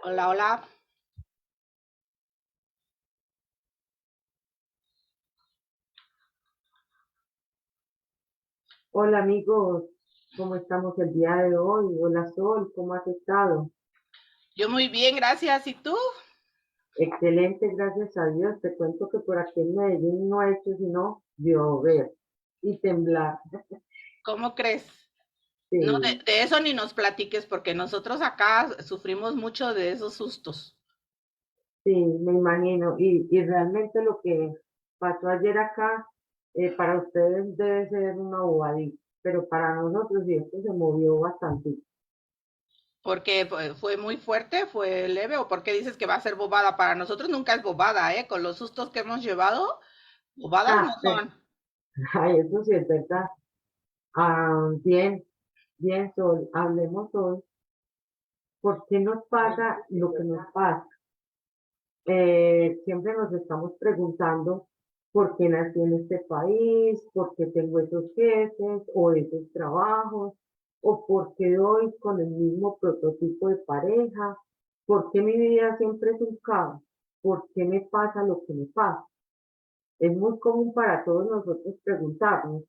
Hola, hola. Hola amigos, ¿cómo estamos el día de hoy? Hola Sol, ¿cómo has estado? Yo muy bien, gracias. ¿Y tú? Excelente, gracias a Dios. Te cuento que por aquí en Medellín no ha hecho sino llover y temblar. ¿Cómo crees? No, Sí, de eso ni nos platiques porque nosotros acá sufrimos mucho de esos sustos. sí, me imagino. Y realmente lo que pasó ayer acá, para ustedes debe ser una bobadita, pero para nosotros sí, esto se movió bastante. Porque fue muy fuerte, fue leve, o porque dices que va a ser bobada. Para nosotros nunca es bobada, ¿eh? Con los sustos que hemos llevado, bobadas no Ah, son. ay, eso sí es verdad. Ah, bien, bien Sol, hablemos hoy. ¿Por qué nos pasa lo que nos pasa? Siempre nos estamos preguntando por qué nací en este país, por qué tengo esos jefes o esos trabajos, o por qué doy con el mismo prototipo de pareja, por qué mi vida siempre es un caos, por qué me pasa lo que me pasa. Es muy común para todos nosotros preguntarnos,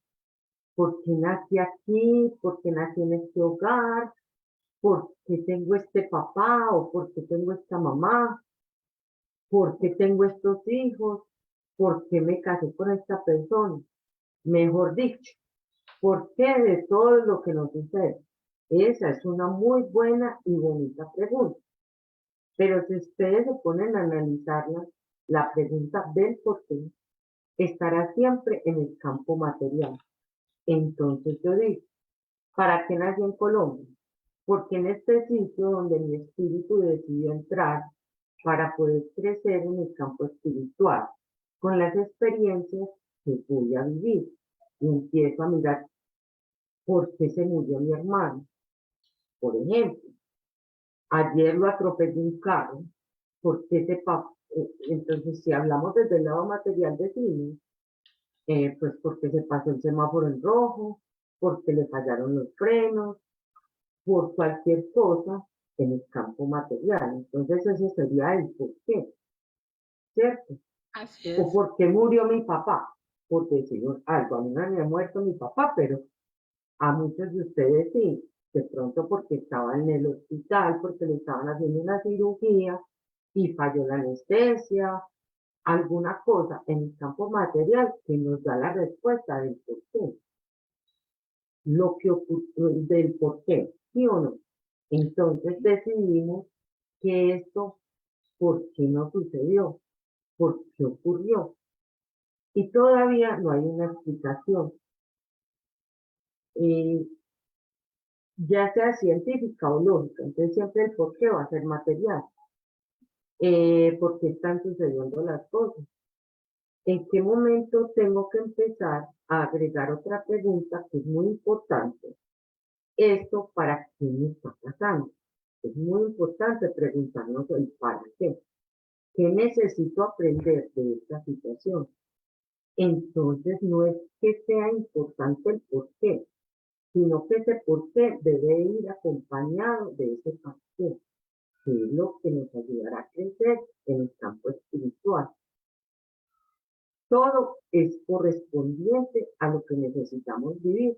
¿por qué nací aquí? ¿Por qué nací en este hogar? ¿Por qué tengo este papá o por qué tengo esta mamá? ¿Por qué tengo estos hijos? ¿Por qué me casé con esta persona? Mejor dicho, ¿por qué de todo lo que nos sucede? Esa es una muy buena y bonita pregunta. Pero si ustedes se ponen a analizarla, la pregunta del por qué estará siempre en el campo material. Entonces yo digo, ¿para qué nací en Colombia? Porque en este sitio donde mi espíritu decidió entrar para poder crecer en el campo espiritual, con las experiencias que voy a vivir. Y empiezo a mirar por qué se murió mi hermano. Por ejemplo, ayer lo atropelló un carro, ¿por qué se pasó? Entonces, si hablamos desde el lado material de cine, pues porque se pasó el semáforo en rojo, porque le fallaron los frenos, por cualquier cosa en el campo material. Entonces, ese sería el por qué, ¿cierto? Así O es. por qué murió mi papá, por decir algo. A mí no me ha muerto mi papá, pero a muchos de ustedes sí. De pronto porque estaba en el hospital, porque le estaban haciendo una cirugía y falló la anestesia, alguna cosa en el campo material que nos da la respuesta del por qué, lo que ocurrió, del por qué, ¿sí o no? Entonces decidimos que esto, ¿por qué no sucedió? ¿Por qué ocurrió? Y todavía no hay una explicación, eh, ya sea científica o lógica. Entonces siempre el por qué va a ser material. ¿Por qué están sucediendo las cosas? ¿En qué momento tengo que empezar a agregar otra pregunta que es muy importante? ¿Esto para qué me está pasando? Es muy importante preguntarnos el para qué. ¿Qué necesito aprender de esta situación? Entonces no es que sea importante el por qué, sino que ese por qué debe ir acompañado de ese para qué, que es lo que nos ayudará a crecer en el campo espiritual. Todo es correspondiente a lo que necesitamos vivir.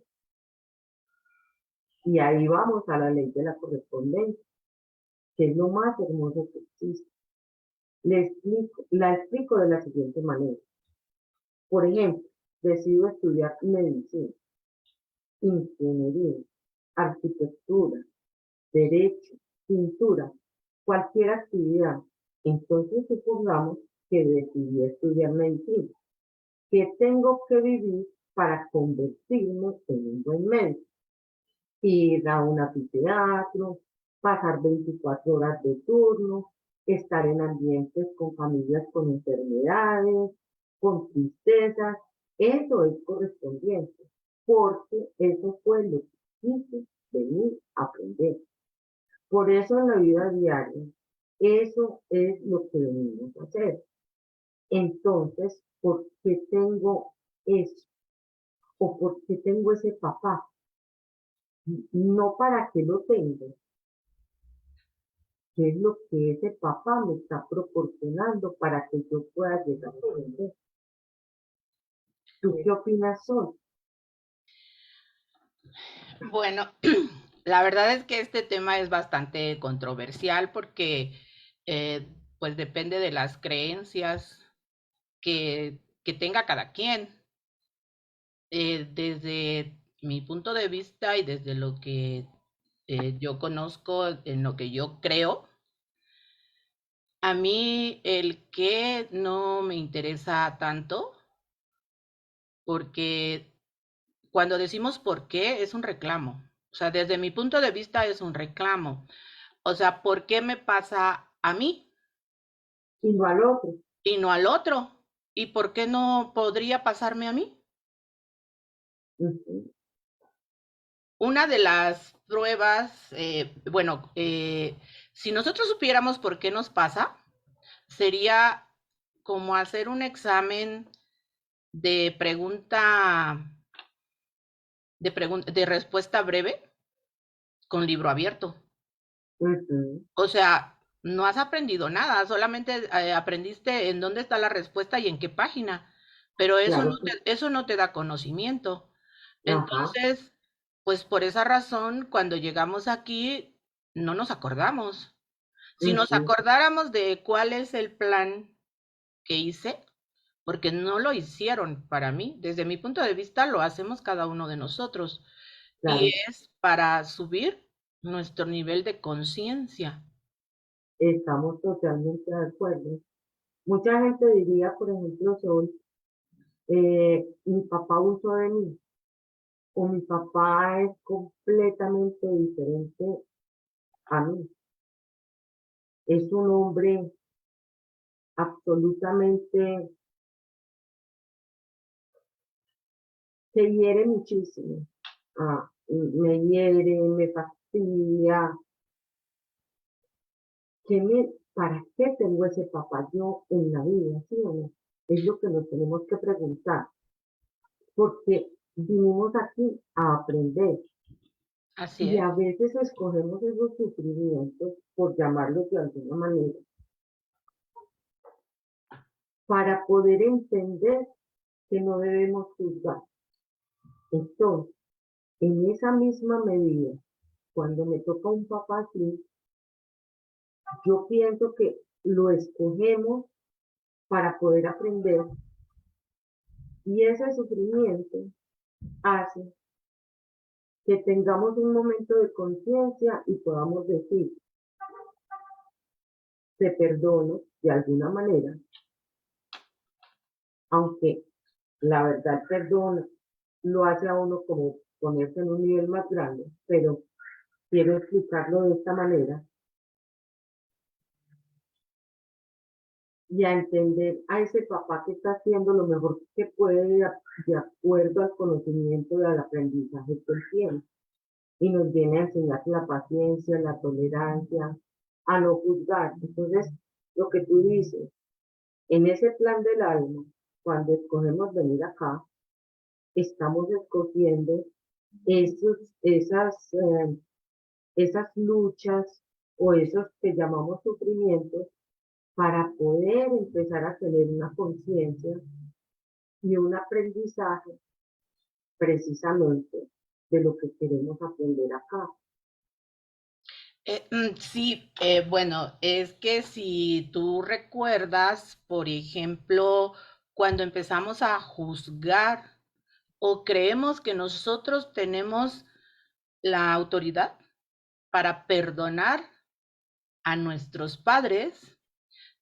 Y ahí vamos a la ley de la correspondencia, que es lo más hermoso que existe. La explico de la siguiente manera. Por ejemplo, decido estudiar medicina, ingeniería, arquitectura, derecho, pintura, cualquier actividad. Entonces supongamos que decidí estudiar medicina. ¿Qué tengo que vivir para convertirme en un buen médico? Ir a un anfiteatro, pasar 24 horas de turno, estar en ambientes con familias con enfermedades, con tristezas. Eso es correspondiente, porque eso fue lo que quise venir a aprender. Por eso en la vida diaria, eso es lo que venimos a hacer. Entonces, ¿por qué tengo eso? ¿O por qué tengo ese papá? No para qué lo tengo, qué es lo que ese papá me está proporcionando para que yo pueda llegar a aprender. ¿Tú qué opinas, Sol? Bueno, la verdad es que este tema es bastante controversial porque pues depende de las creencias que tenga cada quien. Desde mi punto de vista y desde lo que yo conozco, en lo que yo creo, a mí el qué no me interesa tanto porque cuando decimos por qué es un reclamo. O sea, desde mi punto de vista es un reclamo. O sea, ¿por qué me pasa a mí Y no al otro. y no al otro? ¿Y por qué no podría pasarme a mí? Ujú. Una de las pruebas, bueno, si nosotros supiéramos por qué nos pasa, sería como hacer un examen de pregunta, de respuesta breve con libro abierto. Ujú. O sea, no has aprendido nada, solamente aprendiste en dónde está la respuesta y en qué página, pero Claro que eso no te da conocimiento. ajá. Entonces, pues por esa razón, cuando llegamos aquí, no nos acordamos. Si nos Ujú. acordáramos de cuál es el plan que hice, porque no lo hicieron para mí, desde mi punto de vista lo hacemos cada uno de nosotros, y Claro, es para subir nuestro nivel de conciencia. estamos totalmente de acuerdo. Mucha gente diría, por ejemplo, Sol, mi papá abusó de mí o mi papá es completamente diferente a mí. Es un hombre absolutamente que hiere muchísimo. Me hiere, me fastidia. ¿Para qué tengo ese papá yo en la vida? ¿Sí o no? Es lo que nos tenemos que preguntar, porque vinimos aquí a aprender Así y es. a veces escogemos esos sufrimientos, por llamarlos de alguna manera, para poder entender que no debemos juzgar. Entonces, en esa misma medida, cuando me toca un papá así, yo pienso que lo escogemos para poder aprender y ese sufrimiento hace que tengamos un momento de conciencia y podamos decir, te perdono de alguna manera, aunque la verdad perdón lo hace a uno como ponerse en un nivel más grande, pero quiero explicarlo de esta manera y a entender a ese papá que está haciendo lo mejor que puede de acuerdo al conocimiento y al aprendizaje que él tiene. Y nos viene a enseñar la paciencia, la tolerancia, a no juzgar. Entonces, lo que tú dices, en ese plan del alma, cuando escogemos venir acá, estamos escogiendo esas esas luchas o esos que llamamos sufrimientos para poder empezar a tener una conciencia y un aprendizaje precisamente de lo que queremos aprender acá. Sí, bueno, es que si tú recuerdas, por ejemplo, cuando empezamos a juzgar o creemos que nosotros tenemos la autoridad para perdonar a nuestros padres,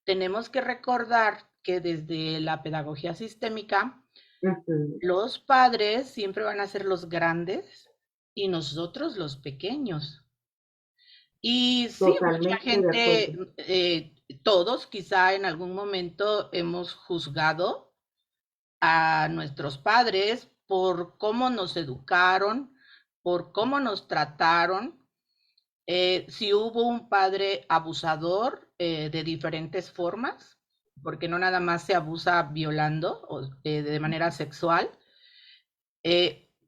tenemos que recordar que desde la pedagogía sistémica, Ujú. los padres siempre van a ser los grandes y nosotros los pequeños. Y sí, mucha Totalmente de gente, acuerdo. todos quizá en algún momento hemos juzgado a nuestros padres por cómo nos educaron, por cómo nos trataron, si hubo un padre abusador de diferentes formas, porque no nada más se abusa violando o, de manera sexual,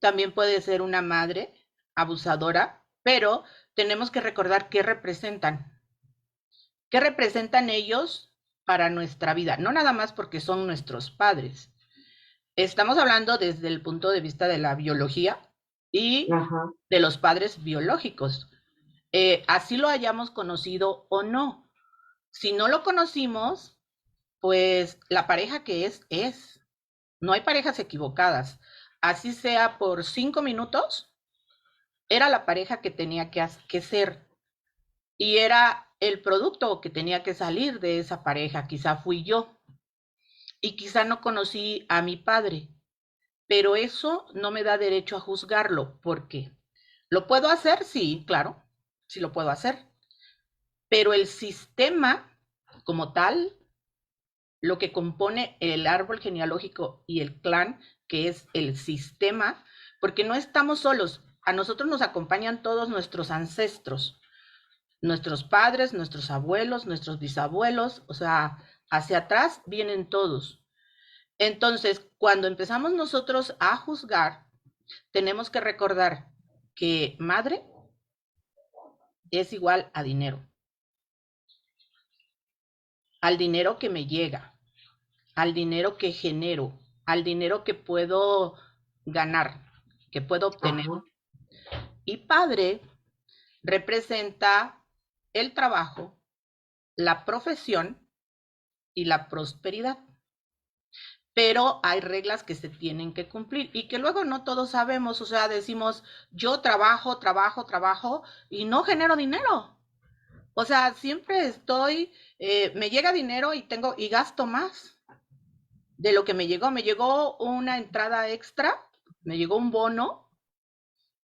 también puede ser una madre abusadora, pero tenemos que recordar qué representan. ¿Qué representan ellos para nuestra vida? No nada más porque son nuestros padres. Estamos hablando desde el punto de vista de la biología y Ajá, de los padres biológicos. Así lo hayamos conocido o no. Si no lo conocimos, pues la pareja que es. No hay parejas equivocadas. Así sea por 5 minutos, era la pareja que tenía que ser. Y era el producto que tenía que salir de esa pareja. Quizá fui yo. Y quizá no conocí a mi padre. Pero eso no me da derecho a juzgarlo. ¿Por qué? ¿Lo puedo hacer? Sí, claro. Sí lo puedo hacer. Pero el sistema como tal, lo que compone el árbol genealógico y el clan, que es el sistema, porque no estamos solos, a nosotros nos acompañan todos nuestros ancestros, nuestros padres, nuestros abuelos, nuestros bisabuelos, o sea, hacia atrás vienen todos. Entonces, cuando empezamos nosotros a juzgar, tenemos que recordar que madre es igual a dinero, al dinero que me llega, al dinero que genero, al dinero que puedo ganar, que puedo obtener. ajá, Y padre representa el trabajo, la profesión y la prosperidad. Pero hay reglas que se tienen que cumplir y que luego no todos sabemos, o sea, decimos, yo trabajo, trabajo, trabajo y no genero dinero. O sea, siempre estoy, me llega dinero y tengo y gasto más de lo que me llegó. Me llegó una entrada extra, me llegó un bono,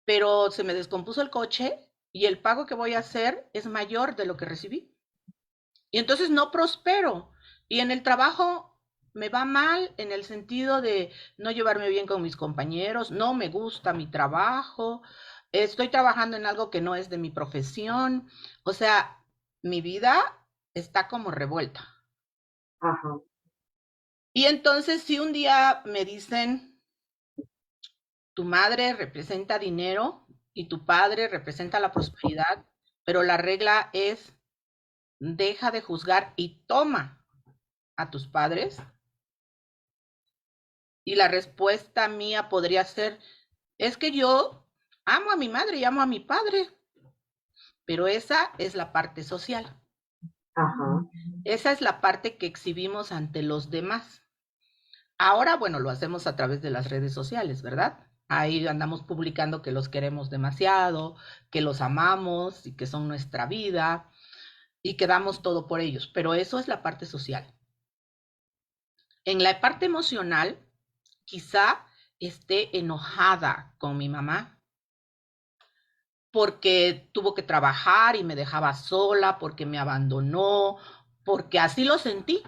pero se me descompuso el coche y el pago que voy a hacer es mayor de lo que recibí. Y entonces no prospero. Y en el trabajo me va mal en el sentido de no llevarme bien con mis compañeros, no me gusta mi trabajo, estoy trabajando en algo que no es de mi profesión. O sea, mi vida está como revuelta. ajá, Y entonces si un día me dicen, tu madre representa dinero y tu padre representa la prosperidad, pero la regla es, deja de juzgar y toma a tus padres. Y la respuesta mía podría ser, es que yo amo a mi madre y amo a mi padre, pero esa es la parte social. ajá, Esa es la parte que exhibimos ante los demás. Ahora, bueno, lo hacemos a través de las redes sociales, ¿verdad? Ahí andamos publicando que los queremos demasiado, que los amamos y que son nuestra vida y que damos todo por ellos, pero eso es la parte social. En la parte emocional, quizá esté enojada con mi mamá porque tuvo que trabajar y me dejaba sola, porque me abandonó, porque así lo sentí.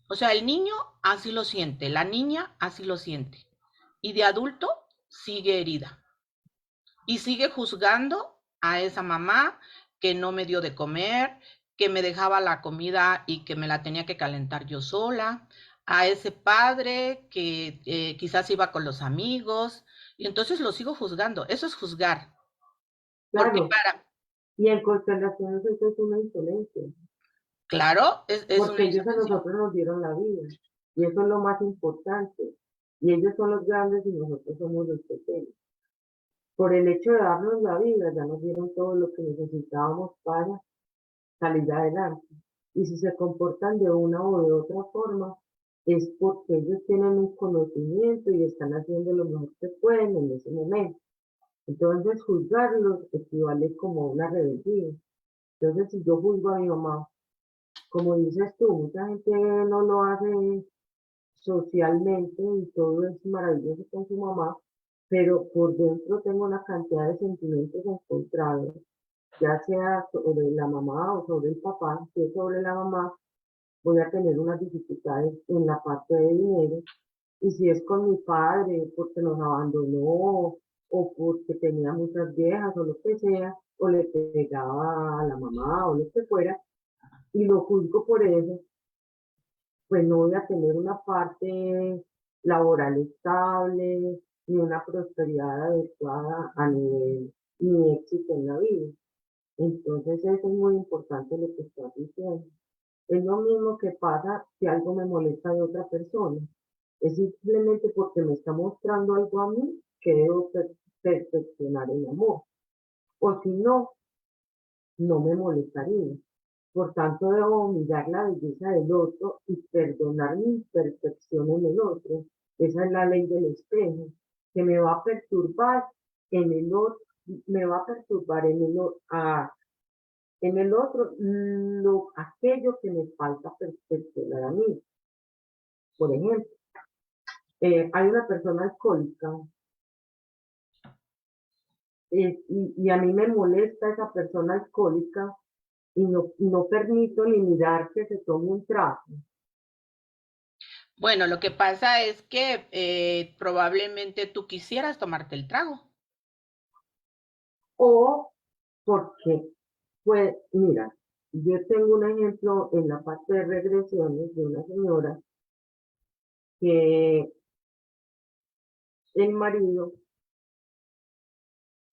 O sea, el niño así lo siente, la niña así lo siente. Y de adulto sigue herida y sigue juzgando a esa mamá que no me dio de comer, que me dejaba la comida y que me la tenía que calentar yo sola, a ese padre que quizás iba con los amigos, y entonces lo sigo juzgando. Eso es juzgar, porque claro. Y en constelaciones eso es una insolencia, claro, es una porque ellos a insolación. nosotros nos dieron la vida, y eso es lo más importante. Y ellos son los grandes y nosotros somos los pequeños. Por el hecho de darnos la vida, ya nos dieron todo lo que necesitábamos para salir adelante. Y si se comportan de una o de otra forma, es porque ellos tienen un conocimiento y están haciendo lo mejor que pueden en ese momento. Entonces, juzgarlos equivale como a una rebeldía. Entonces, si yo juzgo a mi mamá, como dices tú, mucha gente no lo hace socialmente y todo es maravilloso con su mamá, pero por dentro tengo una cantidad de sentimientos encontrados, ya sea sobre la mamá o sobre el papá. Si es sobre la mamá, voy a tener unas dificultades en la parte de dinero, y si es con mi padre porque nos abandonó o porque tenía muchas viejas o lo que sea, o le pegaba a la mamá o lo que fuera, y lo juzgo por eso, pues no voy a tener una parte laboral estable, ni una prosperidad adecuada a nivel, ni éxito en la vida. Entonces eso es muy importante lo que estás diciendo. Es lo mismo que pasa si algo me molesta de otra persona. Es simplemente porque me está mostrando algo a mí que debo perfeccionar el amor. O si no, no me molestaría. Por tanto, debo mirar la belleza del otro y perdonar mi imperfección en el otro. Esa es la ley del espejo, que me va a perturbar en el otro, me va a perturbar en el otro aquello que me falta perfeccionar a mí. Por ejemplo, hay una persona alcohólica y a mí me molesta esa persona alcohólica y no permito ni mirar que se tome un trago. Bueno, lo que pasa es que probablemente tú quisieras tomarte el trago. O porque, pues, mira, yo tengo un ejemplo en la parte de regresiones de una señora que el marido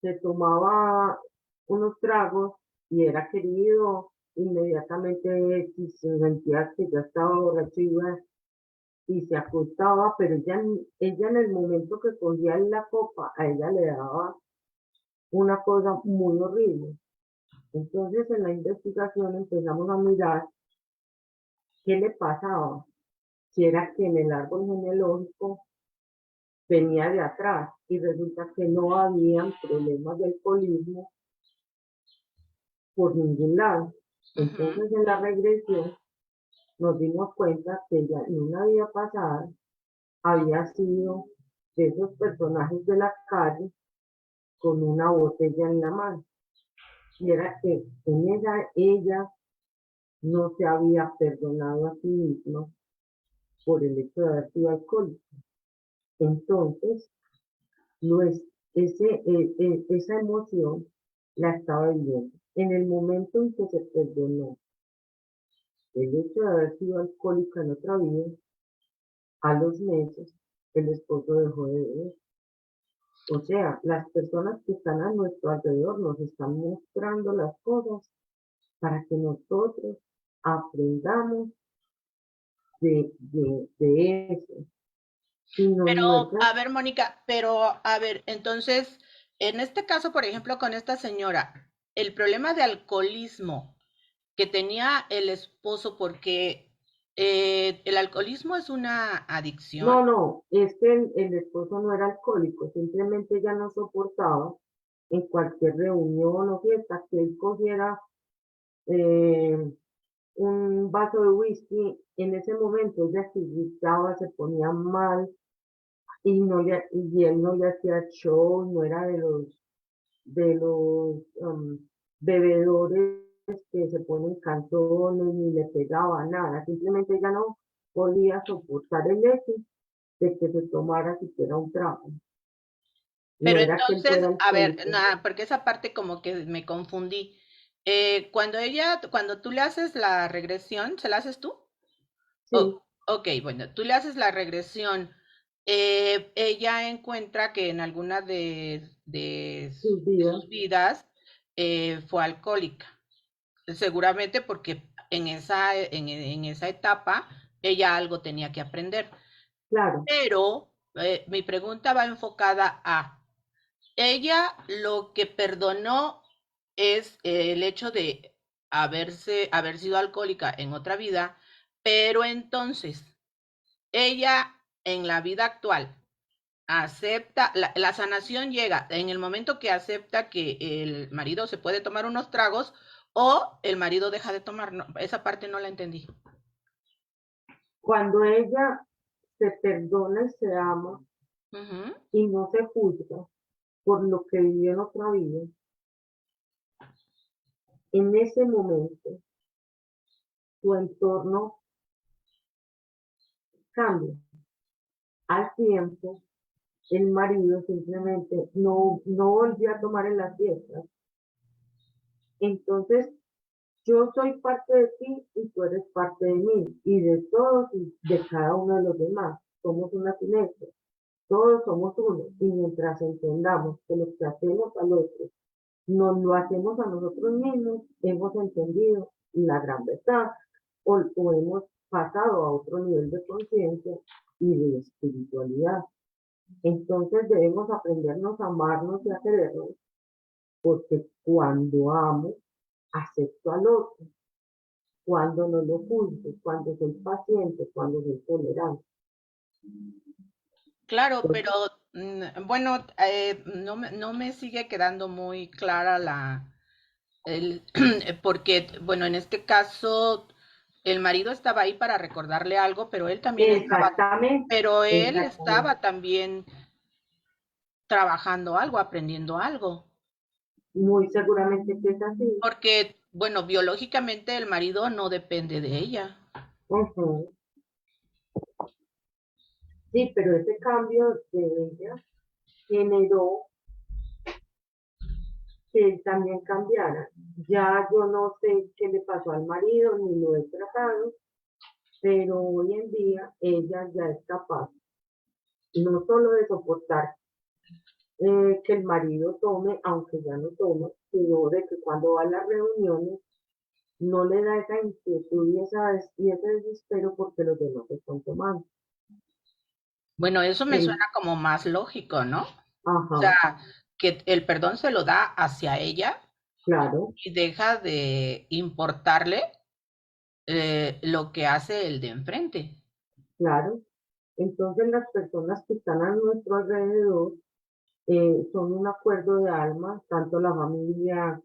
se tomaba unos tragos y era querido, inmediatamente si se sentía que ya estaba borracho y se acostaba, pero ella en el momento que cogía la copa, a ella le daba una cosa muy horrible. Entonces en la investigación empezamos a mirar qué le pasaba, si era que en el árbol genealógico venía de atrás y resulta que no habían problemas de alcoholismo por ningún lado. Ujú. Entonces en la regresión nos dimos cuenta que ella en una vida pasada había sido de esos personajes de la calle con una botella en la mano. Y era que en ella no se había perdonado a sí misma por el hecho de haber sido alcohólica. Entonces, no es, esa emoción la estaba viviendo. En el momento en que se perdonó el hecho de haber sido alcohólica en otra vida, a los meses el esposo dejó de beber. O sea, las personas que están a nuestro alrededor nos están mostrando las cosas para que nosotros aprendamos de eso. Si nos Pero, muestran, a ver, Mónica, pero, a ver, entonces, en este caso, por ejemplo, con esta señora, el problema de alcoholismo que tenía el esposo, porque el alcoholismo es una adicción. no, es que el esposo no era alcohólico, simplemente ella no soportaba en cualquier reunión o fiesta que él cogiera eh, un vaso de whisky, en ese momento ella se irritaba, se ponía mal y él no le hacía show, no era de los bebedores que se ponen cantones ni le pegaba nada, simplemente ella no podía soportar el hecho de que se tomara siquiera un trago. No Pero era que él fuera entonces, a ver, alcohólico. nada, porque esa parte como que me confundí. Cuando tú le haces la regresión, ¿se la haces tú? Sí, Ok, bueno, tú le haces la regresión. Ella encuentra que en alguna sus de vidas, sus vidas fue alcohólica. Seguramente porque en esa etapa ella algo tenía que aprender. claro, Pero mi pregunta va enfocada a ella lo que perdonó es el hecho de haber sido alcohólica en otra vida, pero entonces ella en la vida actual acepta, la sanación llega en el momento que acepta que el marido se puede tomar unos tragos o el marido deja de tomar. No, esa parte no la entendí. cuando ella se perdona y se ama Ujú. y no se juzga por lo que vivió en otra vida, en ese momento su entorno cambia. Al tiempo, el marido simplemente no volvió a tomar en las fiestas. Entonces, yo soy parte de ti y tú eres parte de mí y de todos y de cada uno de los demás. Somos una sinergia, todos somos uno y mientras entendamos que lo que hacemos al otro nos lo hacemos a nosotros mismos, hemos entendido la gran verdad o hemos pasado a otro nivel de conciencia y de espiritualidad. Entonces debemos aprendernos a amarnos y a querernos, porque cuando amo, acepto al otro, cuando no lo juzgo, cuando soy paciente, cuando soy tolerante. Claro, pero Entonces, bueno, no me sigue quedando muy clara porque, bueno, en este caso, el marido estaba ahí para recordarle algo, exactamente, pero él exactamente. estaba también trabajando algo, aprendiendo algo, Muy seguramente que es así. porque, bueno, biológicamente el marido no depende de ella. Ujú. Sí, pero ese cambio de ella generó que él también cambiara. Ya yo no sé qué le pasó al marido, ni lo he tratado, pero hoy en día ella ya es capaz no solo de soportar que el marido tome, aunque ya no toma, sino de que cuando va a las reuniones no le da esa inquietud y ese desespero porque los demás están tomando. Bueno, eso me Él, suena como más lógico, ¿no? O ajá, sea, que el perdón se lo da hacia ella claro, y deja de importarle lo que hace el de enfrente. claro. Entonces las personas que están a nuestro alrededor son un acuerdo de alma, tanto la familia,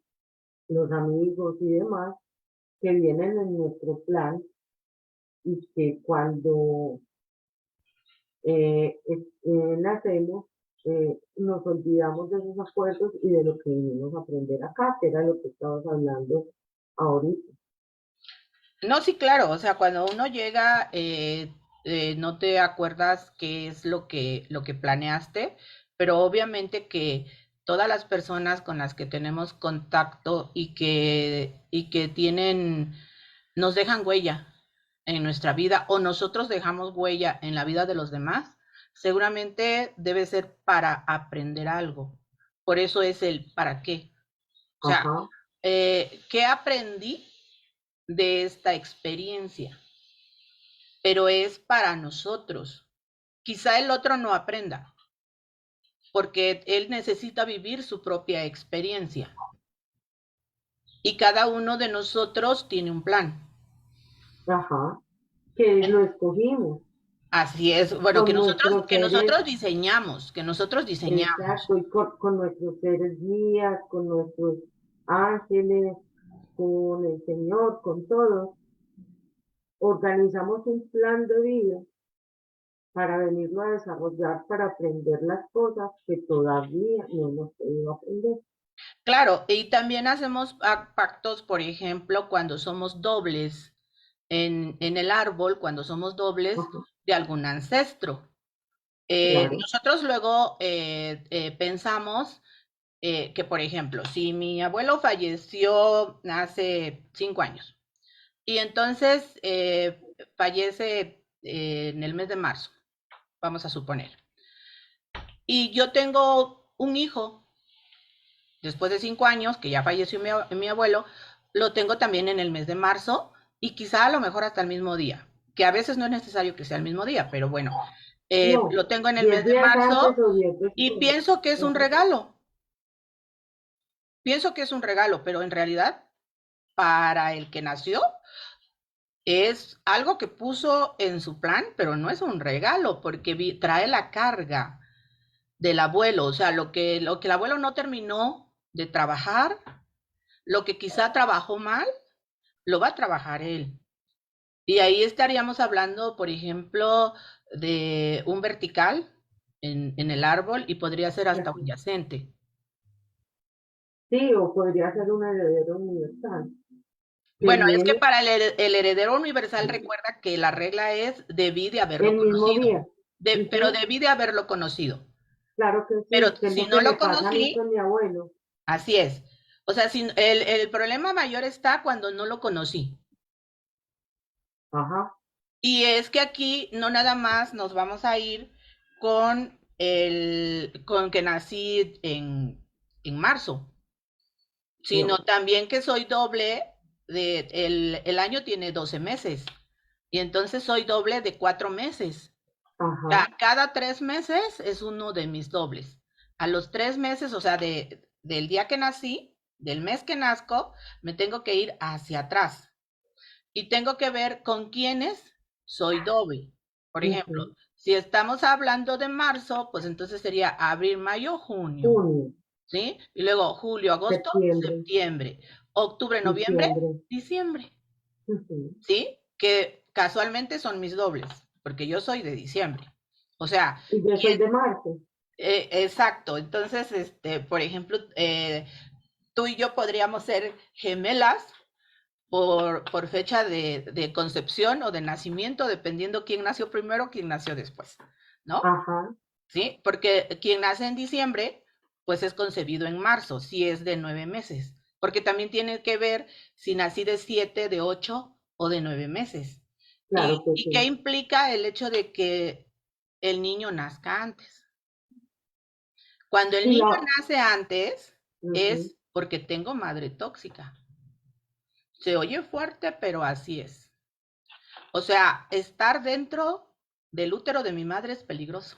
los amigos y demás, que vienen en nuestro plan y que cuando nacemos, nos olvidamos de esos acuerdos y de lo que vinimos a aprender acá, que era lo que estabas hablando ahorita. No, sí, claro, o sea, cuando uno llega, no te acuerdas qué es lo que planeaste, pero obviamente que todas las personas con las que tenemos contacto y que tienen, nos dejan huella en nuestra vida o nosotros dejamos huella en la vida de los demás, seguramente debe ser para aprender algo. Por eso es el para qué. O sea, Ajá, ¿qué aprendí de esta experiencia? Pero es para nosotros. Quizá el otro no aprenda, porque él necesita vivir su propia experiencia. Y cada uno de nosotros tiene un plan. ajá, que lo escogimos Así es, bueno, con nuestros seres, que nosotros diseñamos. exacto, y con nuestros seres guías, con nuestros ángeles, con el Señor, con todos, organizamos un plan de vida para venirlo a desarrollar, para aprender las cosas que todavía no hemos podido aprender. Claro, y también hacemos pactos, por ejemplo, cuando somos dobles en el árbol, cuando somos dobles Ajá, de algún ancestro. claro, Nosotros luego pensamos que, por ejemplo, si mi abuelo falleció hace 5 años y entonces fallece en el mes de marzo, vamos a suponer, y yo tengo un hijo después de 5 años, que ya falleció mi abuelo, lo tengo también en el mes de marzo y quizá a lo mejor hasta el mismo día, que a veces no es necesario que sea el mismo día, pero bueno, no, lo tengo en el mes 10 de días antes marzo o 10 y después. Ajá, pienso que es un regalo, pero en realidad para el que nació es algo que puso en su plan, pero no es un regalo porque trae la carga del abuelo, o sea, lo que el abuelo no terminó de trabajar, lo que quizá trabajó mal, lo va a trabajar él. Y ahí estaríamos hablando, por ejemplo, de un vertical en el árbol y podría ser hasta un ajá. yacente. Sí, o podría ser un heredero universal que Bueno, es que viene para el heredero universal recuerda que la regla es debí de haberlo el mismo conocido, día. pero Ujú, debí de haberlo conocido. claro que Pero sí, que es si lo no que lo le pasa a mí conocí, con mi abuelo. así es. O sea, si, el problema mayor está cuando no lo conocí. Ajá, Y es que aquí no nada más nos vamos a ir con que nací en marzo. sino también que soy doble el año tiene 12 meses y entonces soy doble de 4 meses. Ajá. Cada 3 meses es uno de mis dobles. A los 3 meses, o sea, del día que nací, del mes que nazco, me tengo que ir hacia atrás y tengo que ver con quiénes soy doble. Por ejemplo, Ujú. si estamos hablando de marzo, pues entonces sería abril, mayo, junio, Junio, ¿sí? Y luego julio, agosto, septiembre, septiembre, octubre, noviembre, diciembre. diciembre, Ujú. ¿sí? Que casualmente son mis dobles, porque yo soy de diciembre. O sea, Y yo soy de marzo. exacto. Entonces, por ejemplo, tú y yo podríamos ser gemelas por fecha de concepción o de nacimiento, dependiendo quién nació primero, quién nació después, ¿no? Ajá. ¿Sí? Porque quien nace en diciembre, pues es concebido en marzo, si es de 9 meses. Porque también tiene que ver si nací de 7, de 8 o de 9 meses. Claro que ¿Y qué sí. implica el hecho de que el niño nazca antes? Cuando el Y niño la, nace antes, ujú. es porque tengo madre tóxica. Se oye fuerte, pero así es. O sea, estar dentro del útero de mi madre es peligroso.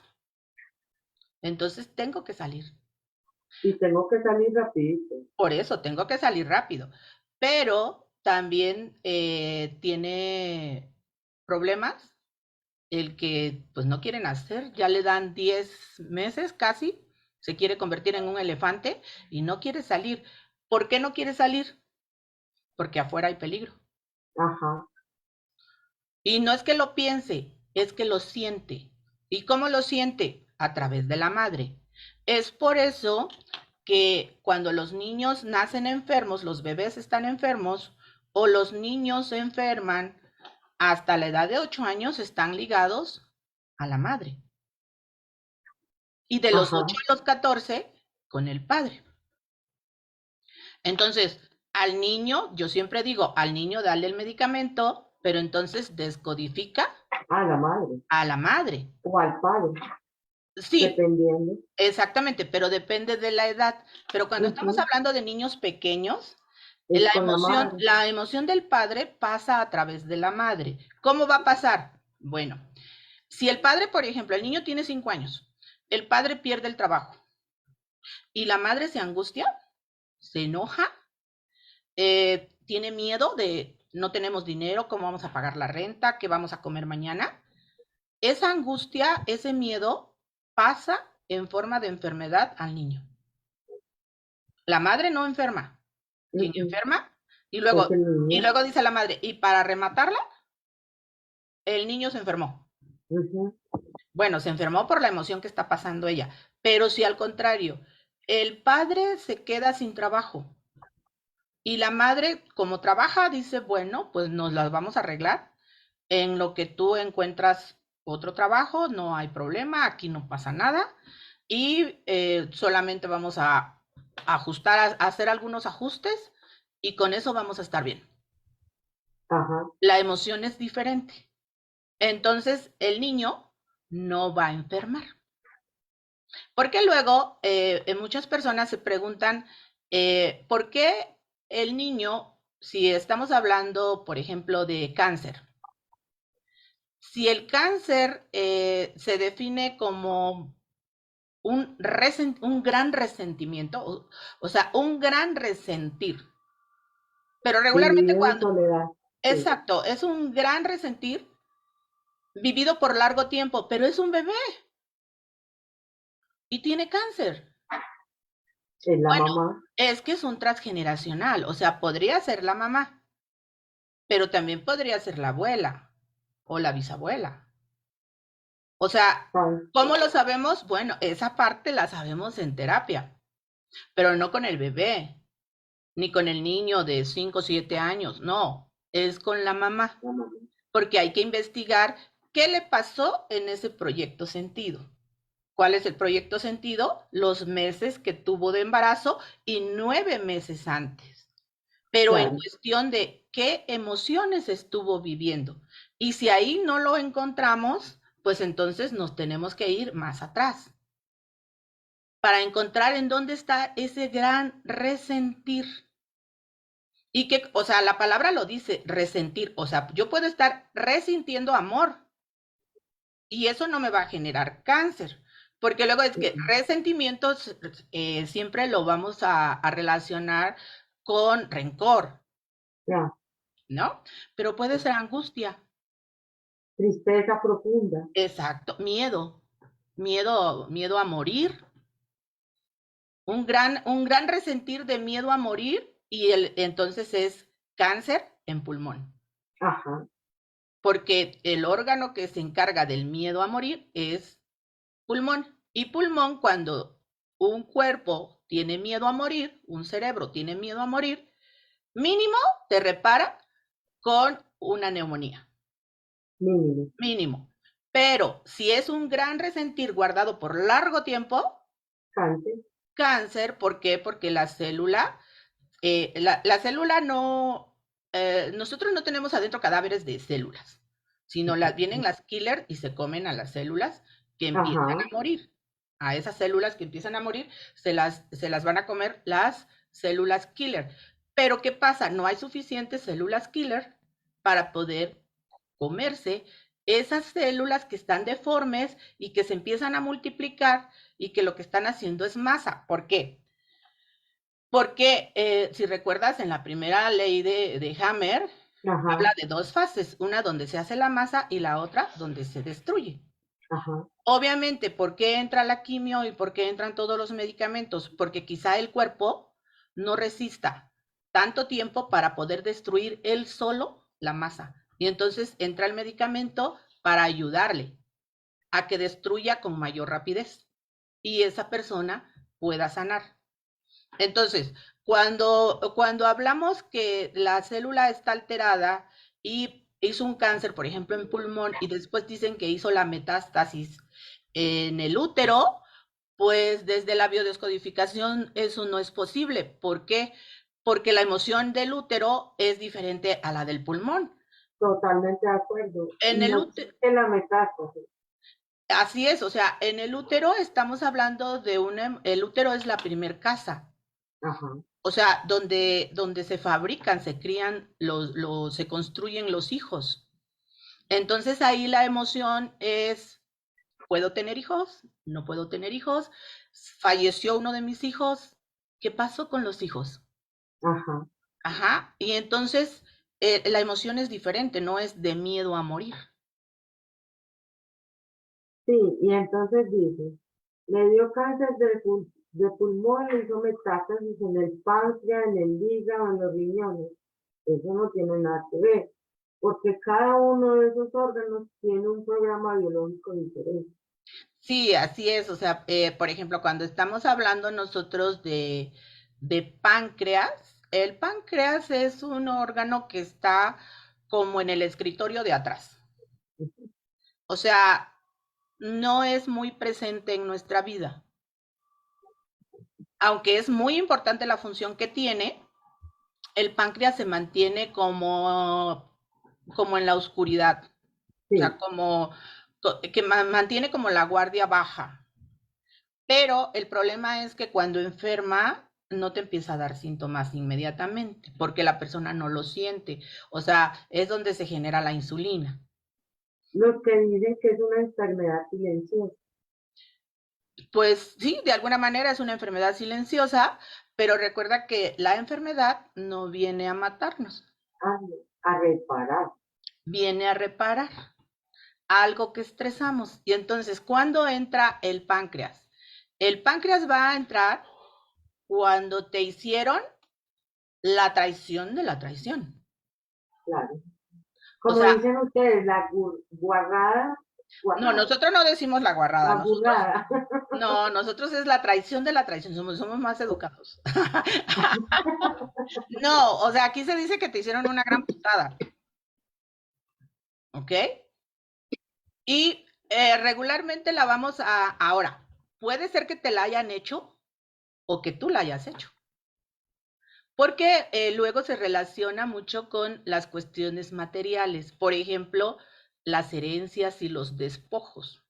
Entonces tengo que salir. Y tengo que salir rapidito. Por eso tengo que salir rápido. Pero también tiene problemas el que pues no quieren hacer, ya le dan 10 meses casi, se quiere convertir en un elefante y no quiere salir. ¿Por qué no quiere salir? Porque afuera hay peligro. Ajá. Y no es que lo piense, es que lo siente. ¿Y cómo lo siente? A través de la madre. Es por eso que cuando los niños nacen enfermos, los bebés están enfermos o los niños se enferman, hasta la edad de 8 años están ligados a la madre. Y de los 8 Ajá. a los 14 con el padre. Entonces, al niño, yo siempre digo, al niño dale el medicamento, pero entonces descodifica A la madre. a la madre. O al padre, Sí, dependiendo. exactamente, pero depende de la edad. Pero cuando estamos Ujú. hablando de niños pequeños, Es con la madre. la emoción del padre pasa a través de la madre. ¿Cómo va a pasar? Bueno, si el padre, por ejemplo, el niño tiene 5 años, el padre pierde el trabajo y la madre se angustia, se enoja, tiene miedo de no tenemos dinero, cómo vamos a pagar la renta, qué vamos a comer mañana. Esa angustia, ese miedo pasa en forma de enfermedad al niño. La madre no enferma. ¿Quién Ujú. enferma? Es el Y niño. luego dice la madre, y para rematarla, el niño se enfermó. Ujú. Bueno, se enfermó por la emoción que está pasando ella. Pero si al contrario, el padre se queda sin trabajo y la madre, como trabaja, dice, bueno, pues nos las vamos a arreglar. En lo que tú encuentras otro trabajo, no hay problema, aquí no pasa nada. Y solamente vamos a ajustar, a hacer algunos ajustes y con eso vamos a estar bien. Ajá. La emoción es diferente. Entonces el niño no va a enfermar. Porque luego muchas personas se preguntan, ¿por qué el niño, si estamos hablando, por ejemplo, de cáncer, si el cáncer se define como un gran resentimiento, o sea, un gran resentir, pero Y regularmente vive en cuando, soledad. Sí. exacto, es un gran resentir vivido por largo tiempo, pero es un bebé y tiene cáncer. Es la Bueno, mamá. es que es un transgeneracional, o sea, podría ser la mamá, pero también podría ser la abuela o la bisabuela. O sea, Ay, ¿cómo lo sabemos? Bueno, esa parte la sabemos en terapia, pero no con el bebé, ni con el niño de 5 o 7 años, no, es con la mamá, la mamá. porque hay que investigar qué le pasó en ese proyecto sentido. ¿Cuál es el proyecto sentido? Los meses que tuvo de embarazo y 9 meses antes. Pero en Claro. cuestión de qué emociones estuvo viviendo. Y si ahí no lo encontramos, pues entonces nos tenemos que ir más atrás para encontrar en dónde está ese gran resentir. Y que, o sea, la palabra lo dice, resentir. O sea, yo puedo estar resintiendo amor y eso no me va a generar cáncer. Porque luego es que resentimientos siempre lo vamos a relacionar con rencor, Ya, ¿no? Pero puede ser angustia. tristeza profunda. Exacto, miedo a morir, un gran resentir de miedo a morir y entonces es cáncer en pulmón, Ajá, porque el órgano que se encarga del miedo a morir es pulmón. Y pulmón, cuando un cuerpo tiene miedo a morir, un cerebro tiene miedo a morir, mínimo te repara con una neumonía, mínimo. mínimo. Pero si es un gran resentir guardado por largo tiempo, Cáncer. cáncer. ¿Por qué? Porque la célula no, nosotros no tenemos adentro cadáveres de células, sino vienen las killer y se comen a las células que empiezan Ajá, a morir. A esas células que empiezan a morir se las van a comer las células killer. Pero ¿qué pasa? No hay suficientes células killer para poder comerse esas células que están deformes y que se empiezan a multiplicar y que lo que están haciendo es masa. ¿Por qué? Porque si recuerdas, en la primera ley de Hammer, habla ajá, de dos fases, una donde se hace la masa y la otra donde se destruye. ajá. Obviamente, ¿por qué entra la quimio y por qué entran todos los medicamentos? Porque quizá el cuerpo no resista tanto tiempo para poder destruir él solo la masa. Y entonces entra el medicamento para ayudarle a que destruya con mayor rapidez y esa persona pueda sanar. Entonces, cuando hablamos que la célula está alterada y hizo un cáncer, por ejemplo, en pulmón, y después dicen que hizo la metástasis en el útero, pues desde la biodescodificación eso no es posible. ¿Por qué? Porque la emoción del útero es diferente a la del pulmón. Totalmente de acuerdo. Y En el no útero, existe la metástasis. así es, o sea, en el útero estamos hablando el útero es la primer casa. Ajá. O sea, donde se fabrican, se crían, se construyen los hijos. Entonces ahí la emoción es, ¿puedo tener hijos? ¿No puedo tener hijos? ¿Falleció uno de mis hijos? ¿Qué pasó con los hijos? Ajá. Ajá, y entonces la emoción es diferente, no es de miedo a morir. Sí, y entonces dice, le dio cáncer de pulmón, le hizo metástasis en el páncreas, en el hígado, en los riñones. Eso no tiene nada que ver, porque cada uno de esos órganos tiene un programa biológico diferente. Sí, así es. O sea, por ejemplo, cuando estamos hablando nosotros de páncreas, el páncreas es un órgano que está como en el escritorio de atrás. O sea, no es muy presente en nuestra vida. Aunque es muy importante la función que tiene, el páncreas se mantiene como en la oscuridad. O sea, Sí, que mantiene como la guardia baja. Pero el problema es que cuando enferma no te empieza a dar síntomas inmediatamente, porque la persona no lo siente. O sea, es donde se genera la insulina. los que dicen que es una enfermedad silenciosa, Pues sí, de alguna manera es una enfermedad silenciosa, pero recuerda que la enfermedad no viene a matarnos, a, a reparar. viene a reparar algo que estresamos. Y entonces, ¿cuándo entra el páncreas? El páncreas va a entrar cuando te hicieron la traición de la traición. Claro. O Como sea, dicen ustedes, la guarrada, no, guarrada, nosotros no decimos la guarrada, la nosotros, burrada. no, nosotros es la traición de la traición, somos más educados. No, o sea, aquí se dice que te hicieron una gran putada, ¿ok? Y regularmente la vamos ahora, puede ser que te la hayan hecho o que tú la hayas hecho, porque luego se relaciona mucho con las cuestiones materiales, por ejemplo, las herencias y los despojos.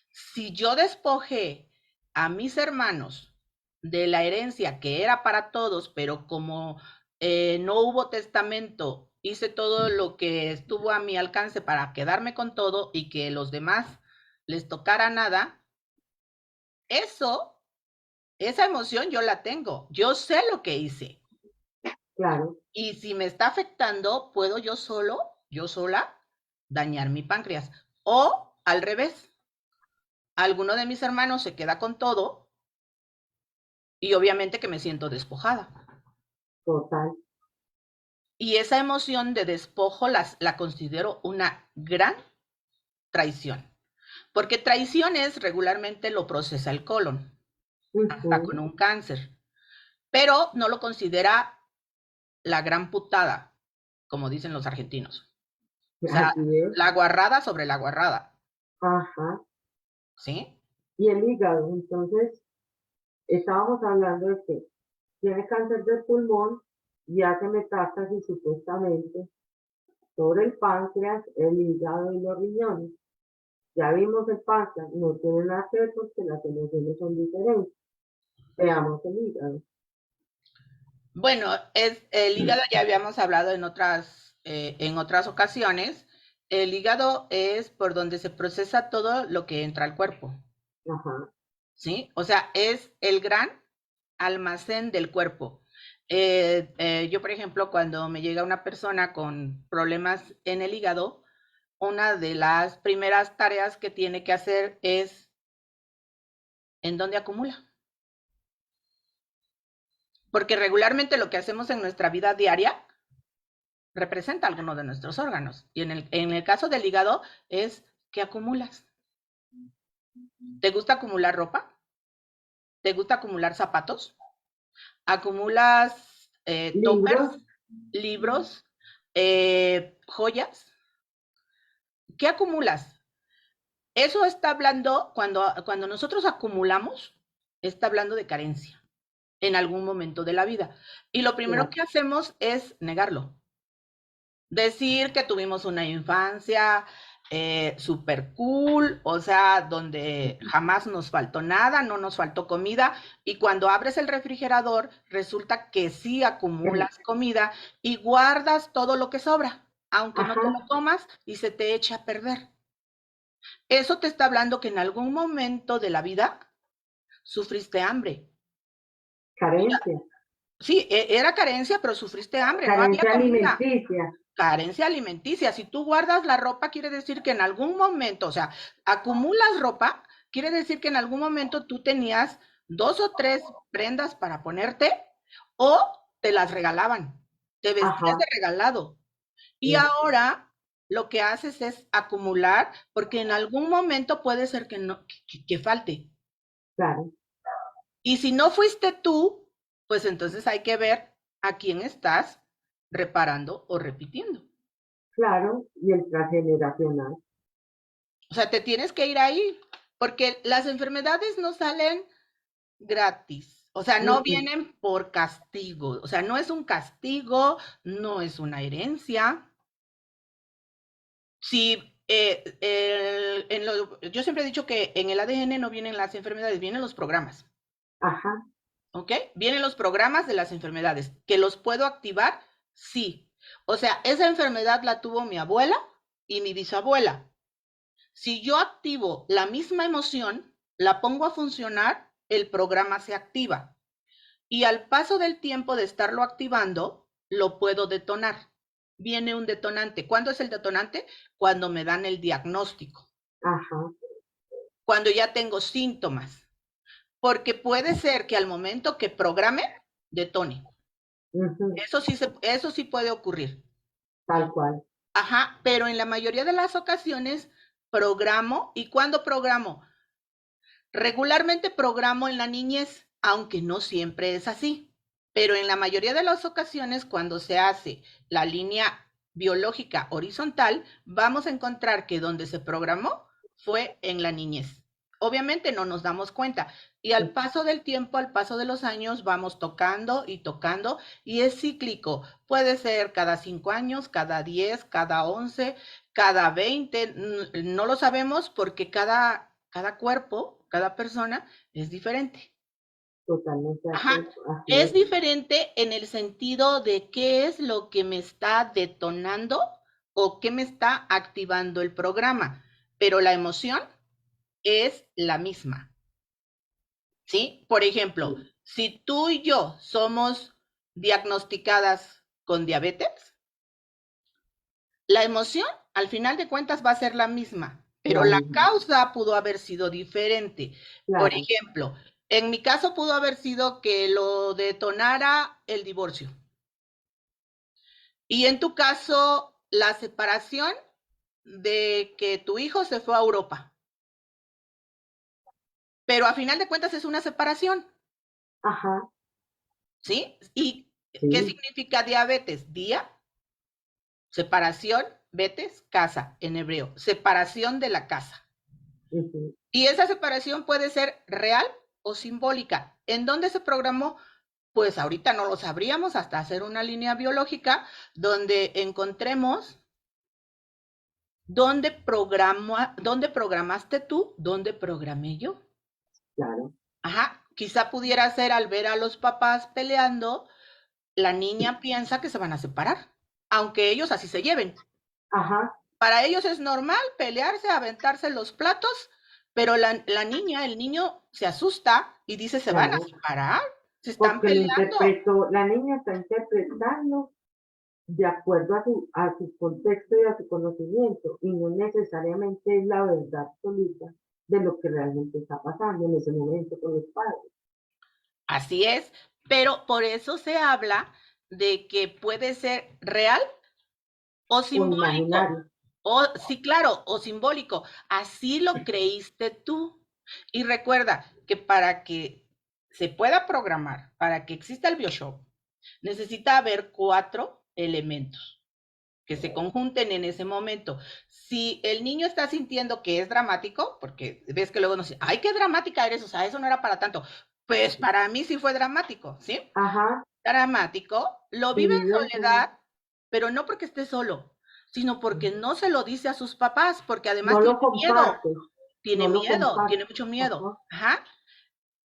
Si yo despojé a mis hermanos de la herencia que era para todos, pero como no hubo testamento, hice todo lo que estuvo a mi alcance para quedarme con todo y que los demás les tocara nada, esa emoción yo la tengo, yo sé lo que hice. Claro. Y si me está afectando, puedo yo sola, dañar mi páncreas. O al revés, alguno de mis hermanos se queda con todo y obviamente que me siento despojada. Total. Y esa emoción de despojo la considero una gran traición. Porque traiciones regularmente lo procesa el colon, hasta con un cáncer. Pero no lo considera la gran putada, como dicen los argentinos. O sea, Así es. la guarrada sobre la guarrada. Ajá. ¿Sí? Y el hígado, entonces, estábamos hablando de que tiene cáncer de pulmón y hace metástasis supuestamente sobre el páncreas, el hígado y los riñones. Ya vimos el páncreas, no tiene nada que ver porque las emociones son diferentes. Veamos el hígado. Bueno, el hígado ya habíamos hablado en otras ocasiones. El hígado es por donde se procesa todo lo que entra al cuerpo. Ajá. ¿Sí? O sea, es el gran almacén del cuerpo. Yo, por ejemplo, cuando me llega una persona con problemas en el hígado, una de las primeras tareas que tiene que hacer es en dónde acumula. Porque regularmente lo que hacemos en nuestra vida diaria representa alguno de nuestros órganos. Y en el caso del hígado es ¿qué acumulas? ¿Te gusta acumular ropa? ¿Te gusta acumular zapatos? ¿Acumulas Libros. toppers, libros, joyas? ¿Qué acumulas? Eso está hablando, cuando nosotros acumulamos, está hablando de carencia en algún momento de la vida. Y lo primero Claro. que hacemos es negarlo. Decir que tuvimos una infancia super cool, o sea, donde jamás nos faltó nada, no nos faltó comida, y cuando abres el refrigerador, resulta que sí acumulas comida y guardas todo lo que sobra, aunque no te Ajá. lo comas y se te echa a perder. Eso te está hablando que en algún momento de la vida sufriste hambre. Carencia. Sí, era carencia, pero sufriste hambre, no había Carencia comida. alimenticia. Carencia alimenticia. Si tú guardas la ropa, quiere decir que en algún momento, o sea, acumulas ropa, quiere decir que en algún momento tú tenías 2 o 3 prendas para ponerte o te las regalaban, te vestías de Ajá. regalado. Y Sí. ahora lo que haces es acumular porque en algún momento puede ser que no, que falte. Claro. Y si no fuiste tú, pues entonces hay que ver a quién estás reparando o repitiendo. Claro. Y el transgeneracional. O sea, te tienes que ir ahí, porque las enfermedades no salen gratis. O sea, no vienen por castigo. O sea, no es un castigo, no es una herencia. Si yo siempre he dicho que en el ADN no vienen las enfermedades, vienen los programas. Ajá. ¿Ok? Vienen los programas de las enfermedades. ¿Que los puedo activar? Sí. O sea, esa enfermedad la tuvo mi abuela y mi bisabuela. Si yo activo la misma emoción, la pongo a funcionar, el programa se activa. Y al paso del tiempo de estarlo activando, lo puedo detonar. Viene un detonante. ¿Cuándo es el detonante? Cuando me dan el diagnóstico. Ajá. Cuando ya tengo síntomas. Porque puede ser que al momento que programe, detone. Ujú. Eso sí puede ocurrir. Tal cual. Ajá, pero en la mayoría de las ocasiones programo. ¿Y cuándo programo? Regularmente programo en la niñez, aunque no siempre es así, pero en la mayoría de las ocasiones cuando se hace la línea biológica horizontal, vamos a encontrar que donde se programó fue en la niñez. Obviamente no nos damos cuenta y al paso del tiempo, al paso de los años, vamos tocando y tocando y es cíclico. Puede ser cada 5 años, cada 10, cada 11, cada 20, no lo sabemos porque cada cuerpo, cada persona es diferente. Totalmente de Ajá, acuerdo, así es es. diferente en el sentido de qué es lo que me está detonando o qué me está activando el programa, pero la emoción es la misma, ¿sí? Por ejemplo, Sí, si tú y yo somos diagnosticadas con diabetes, la emoción al final de cuentas va a ser la misma, pero la la misma, causa pudo haber sido diferente. Por claro, ejemplo, en mi caso pudo haber sido que lo detonara el divorcio. Y en tu caso, la separación de que tu hijo se fue a Europa. Pero a final de cuentas es una separación, ajá, ¿sí? ¿Y qué sí, significa diabetes? Día, separación, betes, casa, en hebreo. Separación de la casa. ujú, Y esa separación puede ser real o simbólica. ¿En dónde se programó? Pues ahorita no lo sabríamos hasta hacer una línea biológica donde encontremos dónde programaste tú, dónde programé yo. claro, Ajá, quizá pudiera ser al ver a los papás peleando, la niña piensa que se van a separar, aunque ellos así se lleven. ajá, Para ellos es normal pelearse, aventarse los platos, pero la niña, el niño se asusta y dice, se van a claro, separar, se están porque lo peleando. interpretó, la niña está interpretando de acuerdo a su contexto y a su conocimiento, y no necesariamente es la verdad absoluta de lo que realmente está pasando en ese momento con los padres, Así es, pero por eso se habla de que puede ser real o o simbólico. imaginario. O, sí, claro, o simbólico. Así lo creíste tú. Y recuerda que para que se pueda programar, para que exista el BioShock, necesita haber 4 elementos que se conjunten en ese momento. Si el niño está sintiendo que es dramático, porque ves que luego nos dice, ay, qué dramática eres, o sea, eso no era para tanto. Pues para mí sí fue dramático, ¿sí? Ajá, Dramático, lo vive vivido en en su, soledad, pero no porque esté solo, sino porque no se lo dice a sus papás, porque además no lo comparte, no lo comparte. tiene mucho miedo. Ajá, Ajá.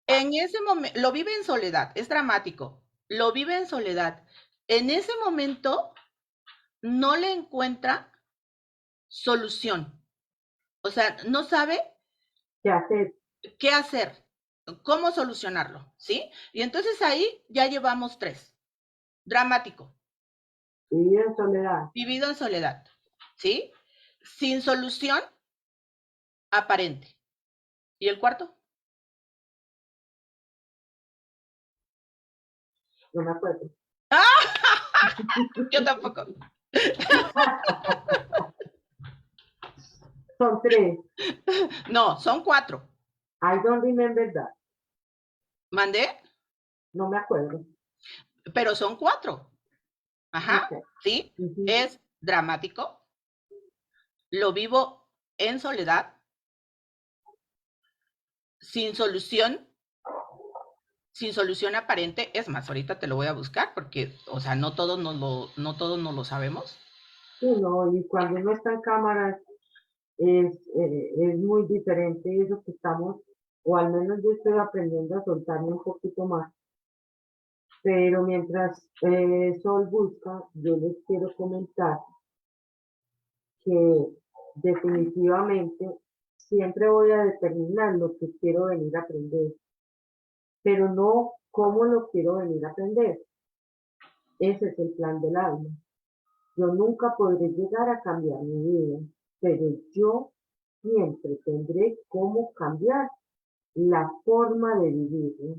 En ese momento, lo vive en soledad, es dramático, lo vive en soledad. En ese momento no le encuentra solución, o sea, no sabe ¿qué hacer? qué hacer, cómo solucionarlo, ¿sí? Y entonces ahí ya llevamos 3. Dramático, Vivido en soledad. vivido en soledad, ¿sí? Sin solución aparente. ¿Y el cuarto? No me acuerdo. ¡Ah! Yo tampoco. Son tres. No, son 4. I don't remember that. ¿Mandé? No me acuerdo. Pero son 4. Ok. Ajá, ¿sí? Ujú. Es dramático, lo vivo en soledad, sin solución, sin solución aparente. Es más, ahorita te lo voy a buscar porque, o sea, no todos nos lo sabemos. Sí, no, y cuando uno está en cámaras es muy diferente eso que estamos, o al menos yo estoy aprendiendo a soltarme un poquito más. Pero mientras Sol busca, yo les quiero comentar que definitivamente siempre voy a determinar lo que quiero venir a aprender, pero no cómo lo quiero venir a aprender. Ese es el plan del alma. Yo nunca podré llegar a cambiar mi vida, pero yo siempre tendré cómo cambiar la forma de vivirlo.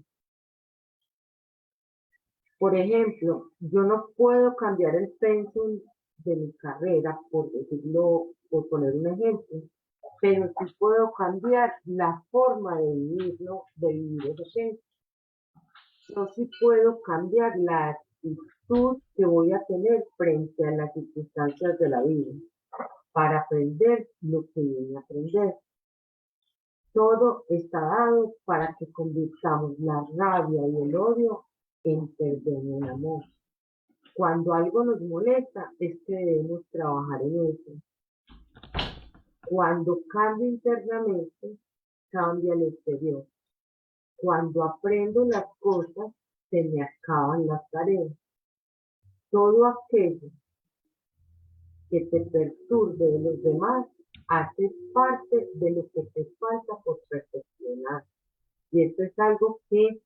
Por ejemplo, yo no puedo cambiar el pensum de mi carrera, por decirlo, por poner un ejemplo, pero sí puedo cambiar la forma de vivirlo, de vivir ese pensum. Yo sí puedo cambiar la actitud que voy a tener frente a las circunstancias de la vida para aprender lo que viene a aprender. Todo está dado para que convirtamos la rabia y el odio en perdón y en amor. Cuando algo nos molesta es que debemos trabajar en eso. Cuando cambia internamente, cambia el exterior. cuando aprendo las cosas, se me acaban las tareas. Todo aquello que te perturbe de los demás hace parte de lo que te falta por perfeccionar. Y esto es algo que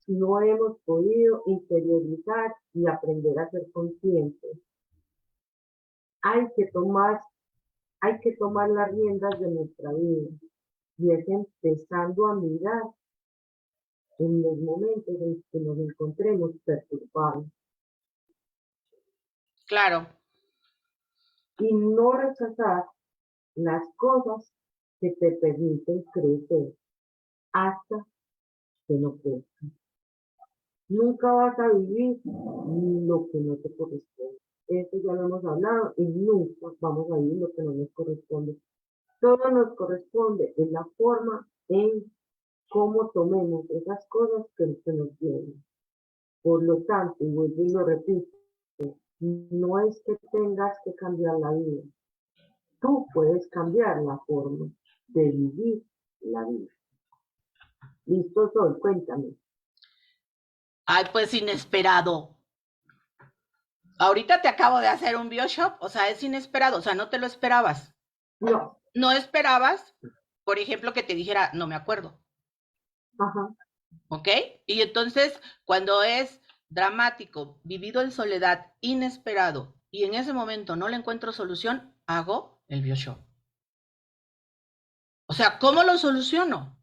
no hemos podido interiorizar y aprender a ser conscientes. Hay que tomar, hay que tomar las riendas de nuestra vida y es empezando a mirar en los momentos en que nos encontremos perturbados Claro, y no rechazar las cosas que te permiten crecer hasta que no crezcan. Nunca vas a vivir lo que no te corresponde. Eso ya lo hemos hablado y nunca vamos a vivir lo que no nos corresponde. Todo nos corresponde en la forma en cómo tomemos esas cosas que nos vienen. Por lo tanto, y vuelvo y lo repito, no es que tengas que cambiar la vida. Tú puedes cambiar la forma de vivir la vida. Listo, Sol, cuéntame. ay, pues inesperado. Ahorita te acabo de hacer un BioShop, o sea, es inesperado, o sea, no te lo esperabas. No, No esperabas, por ejemplo, que te dijera, no me acuerdo, ajá, ¿ok? Y entonces, cuando es dramático, vivido en soledad, inesperado, y en ese momento no le encuentro solución, hago el BioShop. O sea, ¿cómo lo soluciono?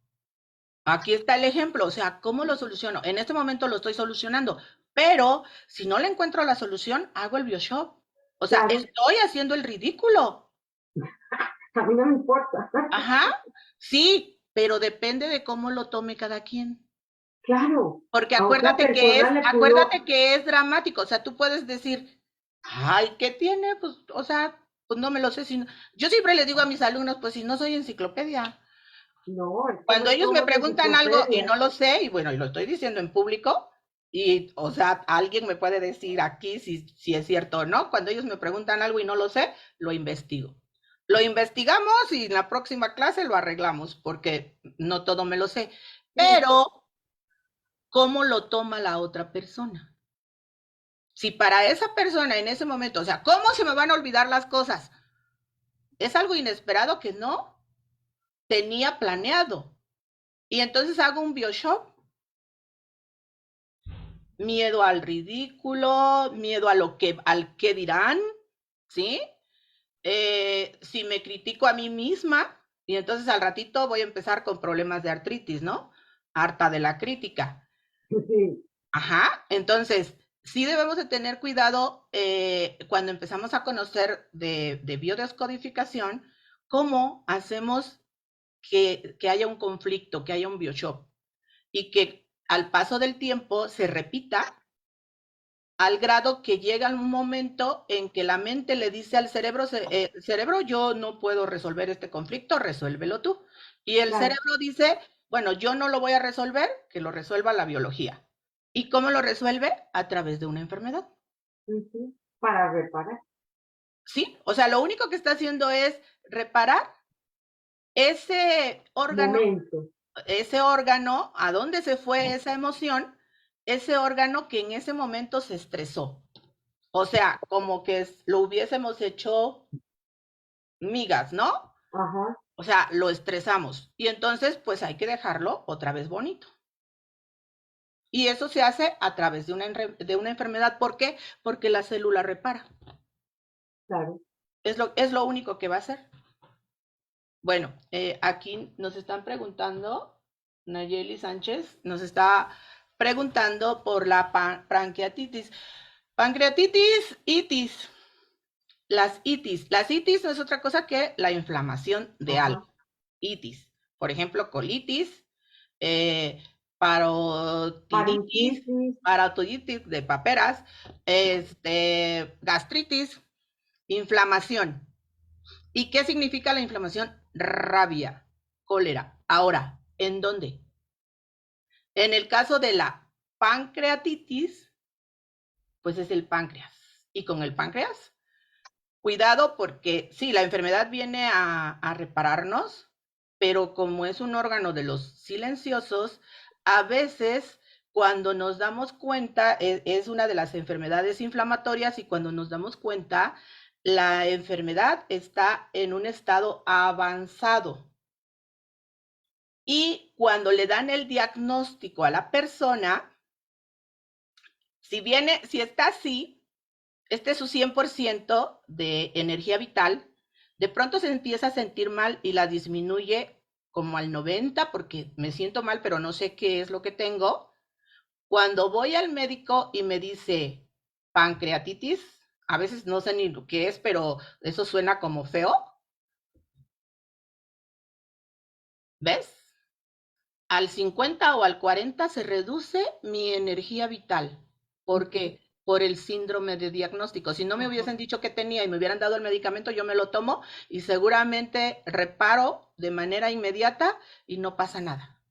Aquí está el ejemplo, o sea, ¿cómo lo soluciono? En este momento lo estoy solucionando, pero si no le encuentro la solución, hago el BioShop. O sea, claro, estoy haciendo el ridículo. a mí no me importa. Ajá, sí, pero depende de cómo lo tome cada quien. Claro, Porque a otra persona le pudo, acuérdate que es dramático, o sea, tú puedes decir, ay, ¿qué tiene? Pues, o sea, pues no me lo sé. Yo siempre les digo a mis alumnos, pues si no soy enciclopedia. no, es que Cuando no ellos me somos preguntan algo y enciclopedia. no lo sé, y bueno, y lo estoy diciendo en público, y, o sea, alguien me puede decir aquí si es cierto o no. Cuando ellos me preguntan algo y no lo sé, lo investigo. Lo investigamos y en la próxima clase lo arreglamos, porque no todo me lo sé. Sí, Pero, ¿cómo lo toma la otra persona? Si para esa persona en ese momento, o sea, ¿cómo se me van a olvidar las cosas? Es algo inesperado que no tenía planeado. Y entonces hago un BioShop, miedo al ridículo, miedo a al que dirán, ¿sí? Si me critico a mí misma, y entonces al ratito voy a empezar con problemas de artritis, ¿no? Harta de la crítica. sí, Ajá, entonces sí debemos de tener cuidado cuando empezamos a conocer de biodescodificación, cómo hacemos que haya un conflicto, que haya un BioShop y que al paso del tiempo se repita al grado que llega un momento en que la mente le dice al cerebro, cerebro, yo no puedo resolver este conflicto, resuélvelo tú. Y el claro, cerebro dice, bueno, yo no lo voy a resolver, que lo resuelva la biología. ¿Y cómo lo resuelve? A través de una enfermedad. ujú, para reparar. ¿Sí? O sea, lo único que está haciendo es reparar ese Momento, órgano, a dónde se fue esa emoción, ese órgano que en ese momento se estresó. O sea, como que lo hubiésemos hecho migas, ¿no? ajá, O sea, lo estresamos. Y entonces, pues hay que dejarlo otra vez bonito. Y eso se hace a través de una enfermedad. ¿Por qué? Porque la célula repara. claro. Es lo único que va a hacer. Bueno, aquí nos están preguntando, Nayeli Sánchez nos está preguntando por la pancreatitis. Pancreatitis, itis. Las itis. Las itis no es otra cosa que la inflamación de algo. Ajá, Itis. Por ejemplo, colitis, parotiditis, faringitis, parotiditis de paperas, gastritis, inflamación. ¿Y qué significa la inflamación? Rabia, cólera. Ahora, ¿en dónde? En el caso de la pancreatitis, pues es el páncreas. Y con el páncreas, cuidado porque sí, la enfermedad viene a repararnos, pero como es un órgano de los silenciosos, A veces, cuando nos damos cuenta, es una de las enfermedades inflamatorias y cuando nos damos cuenta, la enfermedad está en un estado avanzado. Y cuando le dan el diagnóstico a la persona, si está así, este es su 100% de energía vital, de pronto se empieza a sentir mal y la disminuye como al 90 porque me siento mal, pero no sé qué es lo que tengo. Cuando voy al médico y me dice pancreatitis, a veces no sé ni lo que es, pero eso suena como feo. ¿Ves? Al 50 o al 40 se reduce mi energía vital. ¿Por qué? Por el síndrome de diagnóstico. Si no me hubiesen dicho que tenía y me hubieran dado el medicamento, yo me lo tomo y seguramente reparo de manera inmediata y no pasa nada.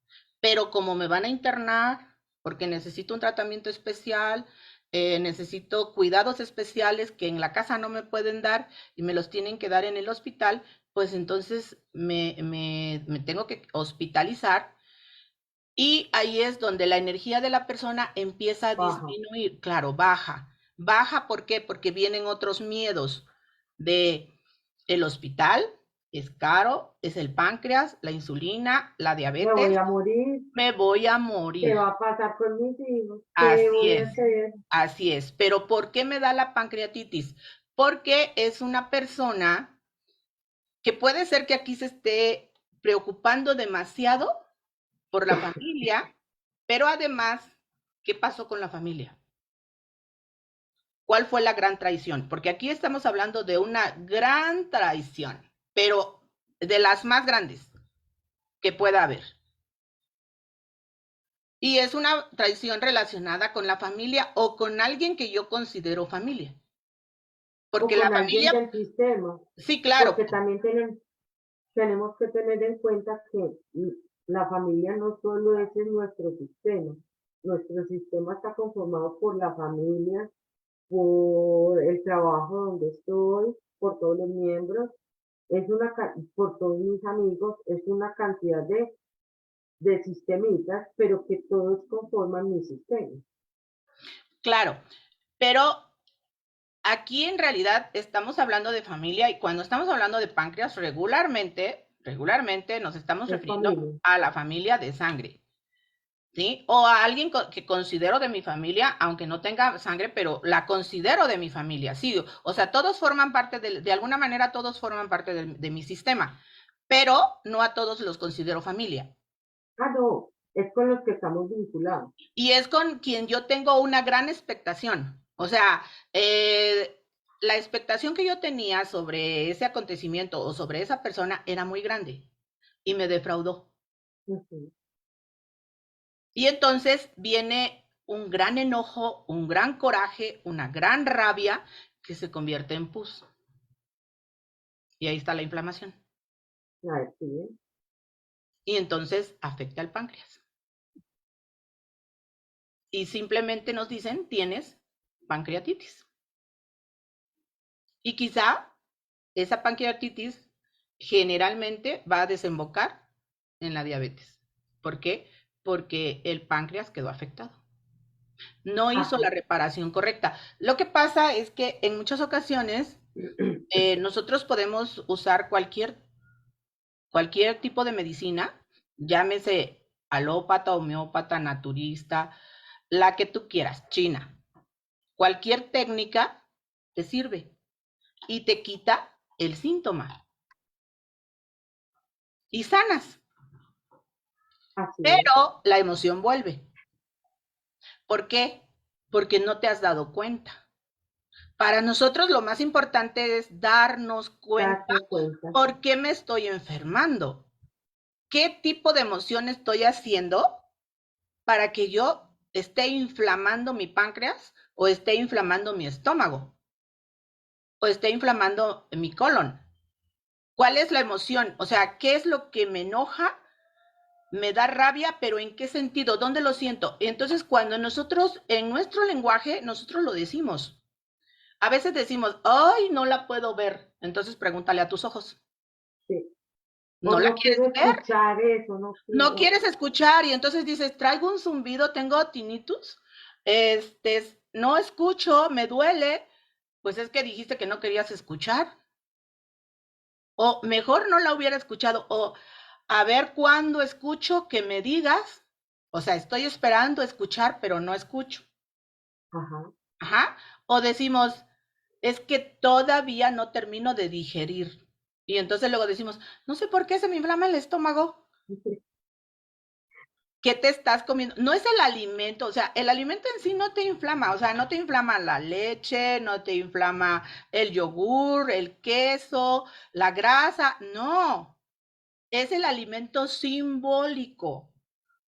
Pero como me van a internar, porque necesito un tratamiento especial, necesito cuidados especiales que en la casa no me pueden dar y me los tienen que dar en el hospital, pues entonces me tengo que hospitalizar y ahí es donde la energía de la persona empieza a Baja. disminuir, claro, baja. Baja, ¿por qué? Porque vienen otros miedos de el hospital, es caro, es el páncreas, la insulina, la Me voy diabetes, a morir. me voy a ¿Qué morir. va a pasar con mis hijos? ¿Qué Así voy a es, hacer? así es. Pero ¿por qué me da la pancreatitis? Porque es una persona que puede ser que aquí se esté preocupando demasiado por la familia, pero además, ¿qué pasó con la familia? ¿Cuál fue la gran traición? Porque aquí estamos hablando de una gran traición, pero de las más grandes que pueda haber. Y es una traición relacionada con la familia o con alguien que yo considero familia. O Porque la con alguien familia, del sistema, sí, claro, porque también tenemos que tener en cuenta que la familia no solo es en nuestro sistema está conformado por la familia, por el trabajo donde estoy, por todos los miembros, por todos mis amigos, es una cantidad de sistemitas, pero que todos conforman mi sistema. claro. Pero aquí en realidad estamos hablando de familia y cuando estamos hablando de páncreas regularmente nos estamos Es refiriendo familia. a la familia de sangre. ¿Sí? O a alguien que considero de mi familia, aunque no tenga sangre, pero la considero de mi familia, sí, o sea, todos forman parte de alguna manera todos forman parte de mi sistema, pero no a todos los considero familia. Ah, no, es con los que estamos vinculados. Y es con quien yo tengo una gran expectación, o sea, la expectación que yo tenía sobre ese acontecimiento o sobre esa persona era muy grande y me defraudó. Ujú. Y entonces viene un gran enojo, un gran coraje, una gran rabia que se convierte en pus. Y ahí está la inflamación. A ver, sí. Y entonces afecta al páncreas. Y simplemente nos dicen, tienes pancreatitis. Y quizá esa pancreatitis generalmente va a desembocar en la diabetes. ¿Por qué? Porque el páncreas quedó afectado. No hizo Ajá. la reparación correcta. Lo que pasa es que en muchas ocasiones nosotros podemos usar cualquier tipo de medicina, llámese alópata, homeópata, naturista, la que tú quieras, china. Cualquier técnica te sirve y te quita el síntoma y sanas, Así es. pero la emoción vuelve. ¿Por qué? Porque no te has dado cuenta. Para nosotros lo más importante es darnos cuenta Darse cuenta. por qué me estoy enfermando, qué tipo de emoción estoy haciendo para que yo esté inflamando mi páncreas o esté inflamando mi estómago o esté inflamando mi colon. ¿Cuál es la emoción? O sea, ¿qué es lo que me enoja? Me da rabia, pero ¿en qué sentido? ¿Dónde lo siento? Entonces, cuando nosotros, en nuestro lenguaje, nosotros lo decimos. A veces decimos, ay, no la puedo ver. Entonces, pregúntale a tus ojos. Sí. O no la no quieres quiero ver, escuchar eso, no no quiero. quieres escuchar y entonces dices, traigo un zumbido, tengo tinnitus, no escucho, me duele, pues es que dijiste que no querías escuchar, o mejor no la hubiera escuchado, o a ver cuándo escucho que me digas, o sea, estoy esperando escuchar, pero no escucho. Ajá. Ajá. O decimos, es que todavía no termino de digerir. Y entonces luego decimos, no sé por qué se me inflama el estómago. ¿Qué te estás comiendo? No es el alimento, o sea, el alimento en sí no te inflama, o sea, no te inflama la leche, no te inflama el yogur, el queso, la grasa, no, es el alimento simbólico.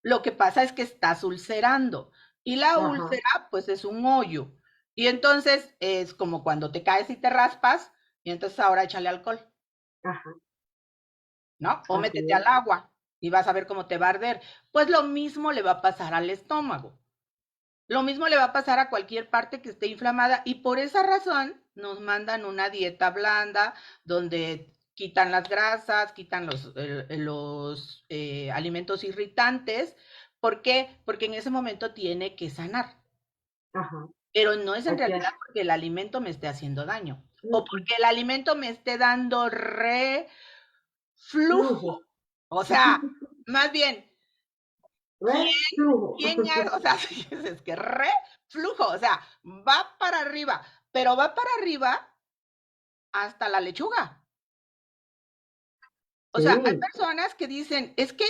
Lo que pasa es que estás ulcerando y la Ajá, úlcera pues es un hoyo. Y entonces es como cuando te caes y te raspas y entonces ahora échale alcohol, ajá, ¿no? O así métete al es. agua y vas a ver cómo te va a arder. Pues lo mismo le va a pasar al estómago. Lo mismo le va a pasar a cualquier parte que esté inflamada y por esa razón nos mandan una dieta blanda donde quitan las grasas, quitan los alimentos irritantes. ¿Por qué? Porque en ese momento tiene que sanar, Ajá, pero no es en hay que realidad porque el alimento me esté haciendo daño o mm, porque el alimento me esté dando flujo, reflujo. O sea, más bien, reflujo. ¿quién o sea, es que reflujo, o sea, va para arriba, pero va para arriba hasta la lechuga. O sea, hay Sí, personas que dicen, es que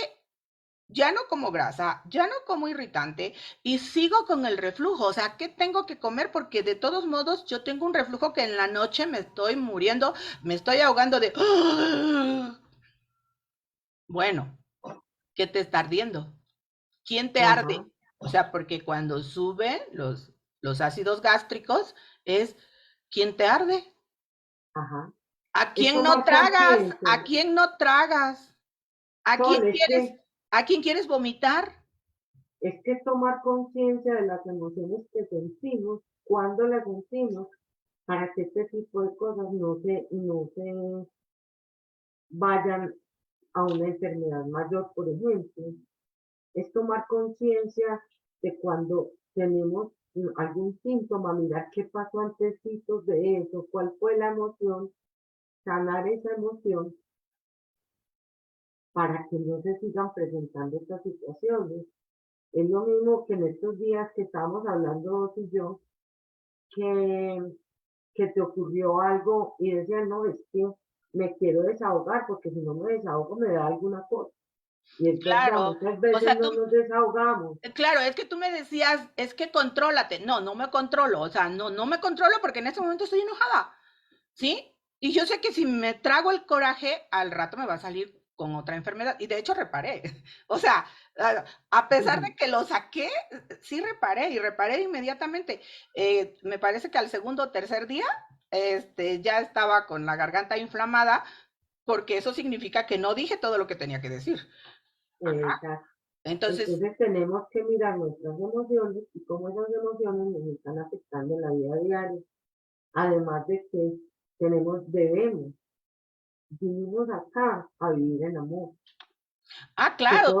ya no como grasa, ya no como irritante y sigo con el reflujo. O sea, ¿qué tengo que comer? Porque de todos modos yo tengo un reflujo que en la noche me estoy muriendo, me estoy ahogando de... Bueno, ¿qué te está ardiendo? ¿Quién te arde? ajá, O sea, porque cuando suben los ácidos gástricos es ¿quién te arde? ajá. ¿A Es quién no tomar tragas? conciencia. ¿A quién no tragas? ¿A quién Sol, quieres, a quién quieres vomitar? es que tomar conciencia de las emociones que sentimos, cuando las sentimos, para que este tipo de cosas no se vayan a una enfermedad mayor, por ejemplo. Es tomar conciencia de cuando tenemos algún síntoma, mirar qué pasó antesitos de eso, cuál fue la emoción, sanar esa emoción para que no se sigan presentando estas situaciones. Es lo mismo que en estos días que estábamos hablando vos y yo, que, que te ocurrió algo y decías, no, es que me quiero desahogar porque si no me desahogo me da alguna cosa. Y es verdad, Claro, muchas o veces sea, no nos desahogamos. claro, es que tú me decías, es que contrólate. No, no me controlo, o sea, no, no me controlo porque en ese momento estoy enojada, ¿sí? Y yo sé que si me trago el coraje, al rato me va a salir con otra enfermedad. Y de hecho reparé. O sea, a pesar de que lo saqué, sí reparé y reparé inmediatamente. Me parece que al segundo o tercer día, ya estaba con la garganta inflamada, porque eso significa que no dije todo lo que tenía que decir. Exacto. Entonces, Entonces tenemos que mirar nuestras emociones y cómo esas emociones nos están afectando en la vida diaria. Además de que debemos, vinimos acá a vivir en amor. claro,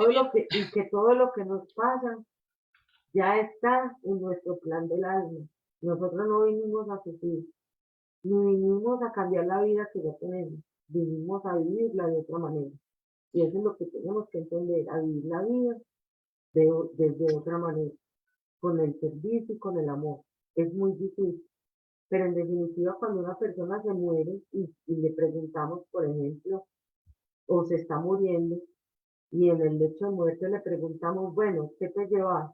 Y que todo lo que nos pasa ya está en nuestro plan del alma. Nosotros no vinimos a sufrir, ni vinimos a cambiar la vida que ya tenemos, vinimos a vivirla de otra manera. Y eso es lo que tenemos que entender, a vivir la vida desde otra manera, con el servicio y con el amor. Es muy difícil, pero en definitiva cuando una persona se muere y le preguntamos, por ejemplo, o se está muriendo, y en el lecho de muerte le preguntamos, bueno, ¿qué te llevas?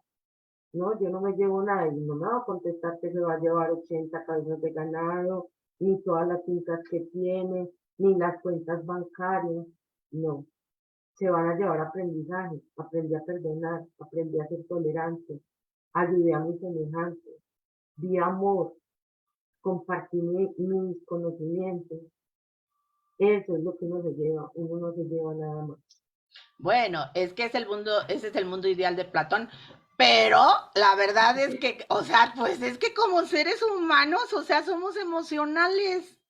No, yo no me llevo nada y no me va a contestar que se va a llevar 80 cabezas de ganado, ni todas las fincas que tiene, ni las cuentas bancarias. No, se van a llevar aprendizaje, aprendí a perdonar, aprendí a ser tolerante, ayudé a mis semejantes, di amor, compartí mis conocimientos. Eso es lo que uno se lleva, uno no se lleva nada más. bueno, es que es el mundo, ese es el mundo ideal de Platón, pero la verdad es que, o sea, pues es que como seres humanos, o sea, somos emocionales,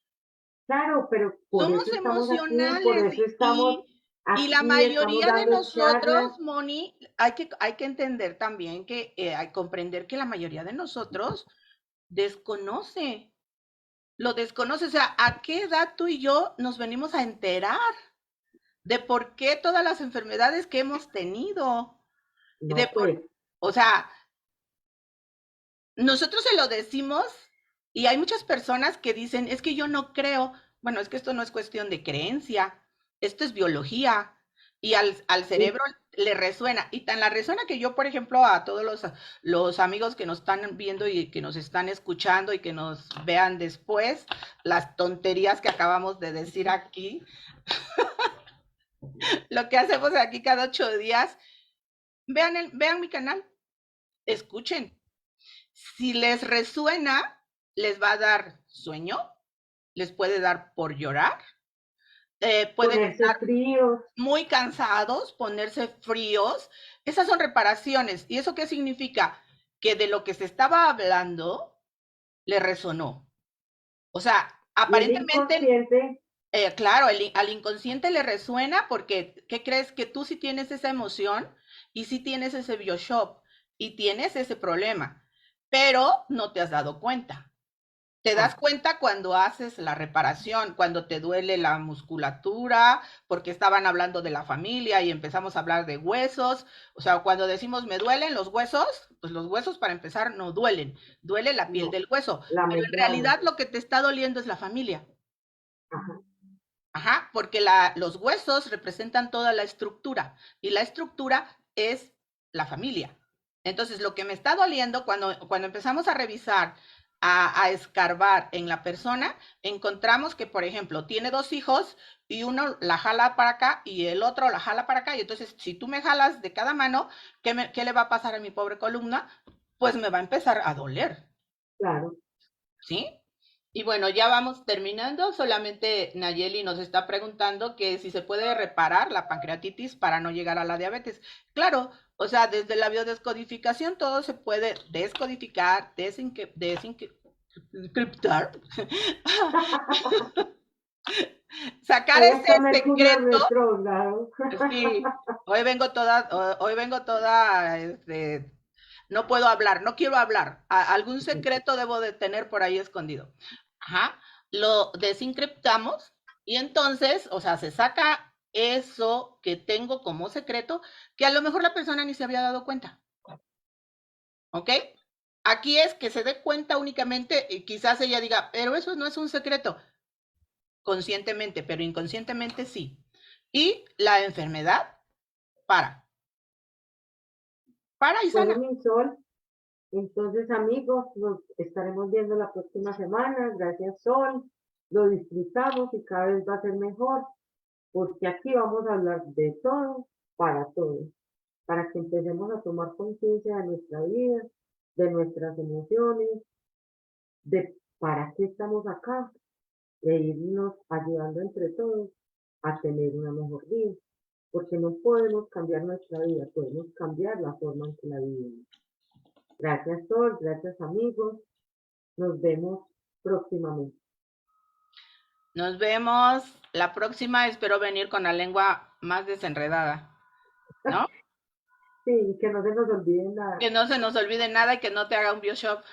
Claro, pero por somos eso estamos aquí, por emocionales eso estamos Y la Aquí estamos mayoría de dando charlas. nosotros, Moni, hay que entender también que, hay que comprender que la mayoría de nosotros desconoce, lo desconoce. O sea, ¿a qué edad tú y yo nos venimos a enterar de por qué todas las enfermedades que hemos tenido? De No, por, pues, o sea, nosotros se lo decimos y hay muchas personas que dicen, es que yo no creo. Bueno, es que esto no es cuestión de creencia, esto es biología y al y cerebro le resuena. Y tan la resuena que yo, por ejemplo, a todos los amigos que nos están viendo y que nos están escuchando y que nos vean después, las tonterías que acabamos de decir aquí, lo que hacemos aquí cada 8 días, vean mi canal, escuchen. Si les resuena, les va a dar sueño, les puede dar por llorar, pueden ponerse estar fríos, muy cansados, ponerse fríos. Esas son reparaciones. ¿Y eso qué significa? Que de lo que se estaba hablando le resonó. O sea, y el aparentemente, inconsciente, claro, al inconsciente le resuena porque, ¿qué crees? Que tú sí tienes esa emoción y sí tienes ese bioshock y tienes ese problema, pero no te has dado cuenta. Te das ah, cuenta cuando haces la reparación, cuando te duele la musculatura, porque estaban hablando de la familia y empezamos a hablar de huesos. O sea, cuando decimos me duelen los huesos, pues los huesos para empezar no duelen, duele la piel no, del hueso, la pero en membrana, realidad lo que te está doliendo es la familia. ajá, Ajá, porque los huesos representan toda la estructura y la estructura es la familia. Entonces, lo que me está doliendo cuando empezamos a revisar, a escarbar en la persona, encontramos que, por ejemplo, tiene dos hijos y uno la jala para acá y el otro la jala para acá. Y entonces, si tú me jalas de cada mano, ¿qué le va a pasar a mi pobre columna? Pues me va a empezar a doler. claro. ¿Sí? Y bueno, ya vamos terminando. Solamente Nayeli nos está preguntando que si se puede reparar la pancreatitis para no llegar a la diabetes. Claro, o sea, desde la biodescodificación todo se puede descodificar, desencriptar, sacar Ahí está ese Mercurio secreto. retrógrado. Sí, hoy vengo toda, no puedo hablar, no quiero hablar. Algún secreto debo de tener por ahí escondido. Ajá, lo desencriptamos y entonces, o sea, se saca eso que tengo como secreto que a lo mejor la persona ni se había dado cuenta. ¿Ok? Aquí es que se dé cuenta únicamente y quizás ella diga, pero eso no es un secreto, conscientemente, pero inconscientemente sí. Y la enfermedad para, para y Bueno, sana. mi sol, entonces amigos, nos estaremos viendo la próxima semana. Gracias, Sol. Lo disfrutamos y cada vez va a ser mejor, porque aquí vamos a hablar de todo para todos, para que empecemos a tomar conciencia de nuestra vida, de nuestras emociones, de para qué estamos acá, de irnos ayudando entre todos a tener una mejor vida, porque no podemos cambiar nuestra vida, podemos cambiar la forma en que la vivimos. Gracias, Sol, gracias, amigos. Nos vemos próximamente. Nos vemos la próxima. Espero venir con la lengua más desenredada, ¿no? Sí, que no se nos olvide nada. Que no se nos olvide nada y que no te haga un bioshock.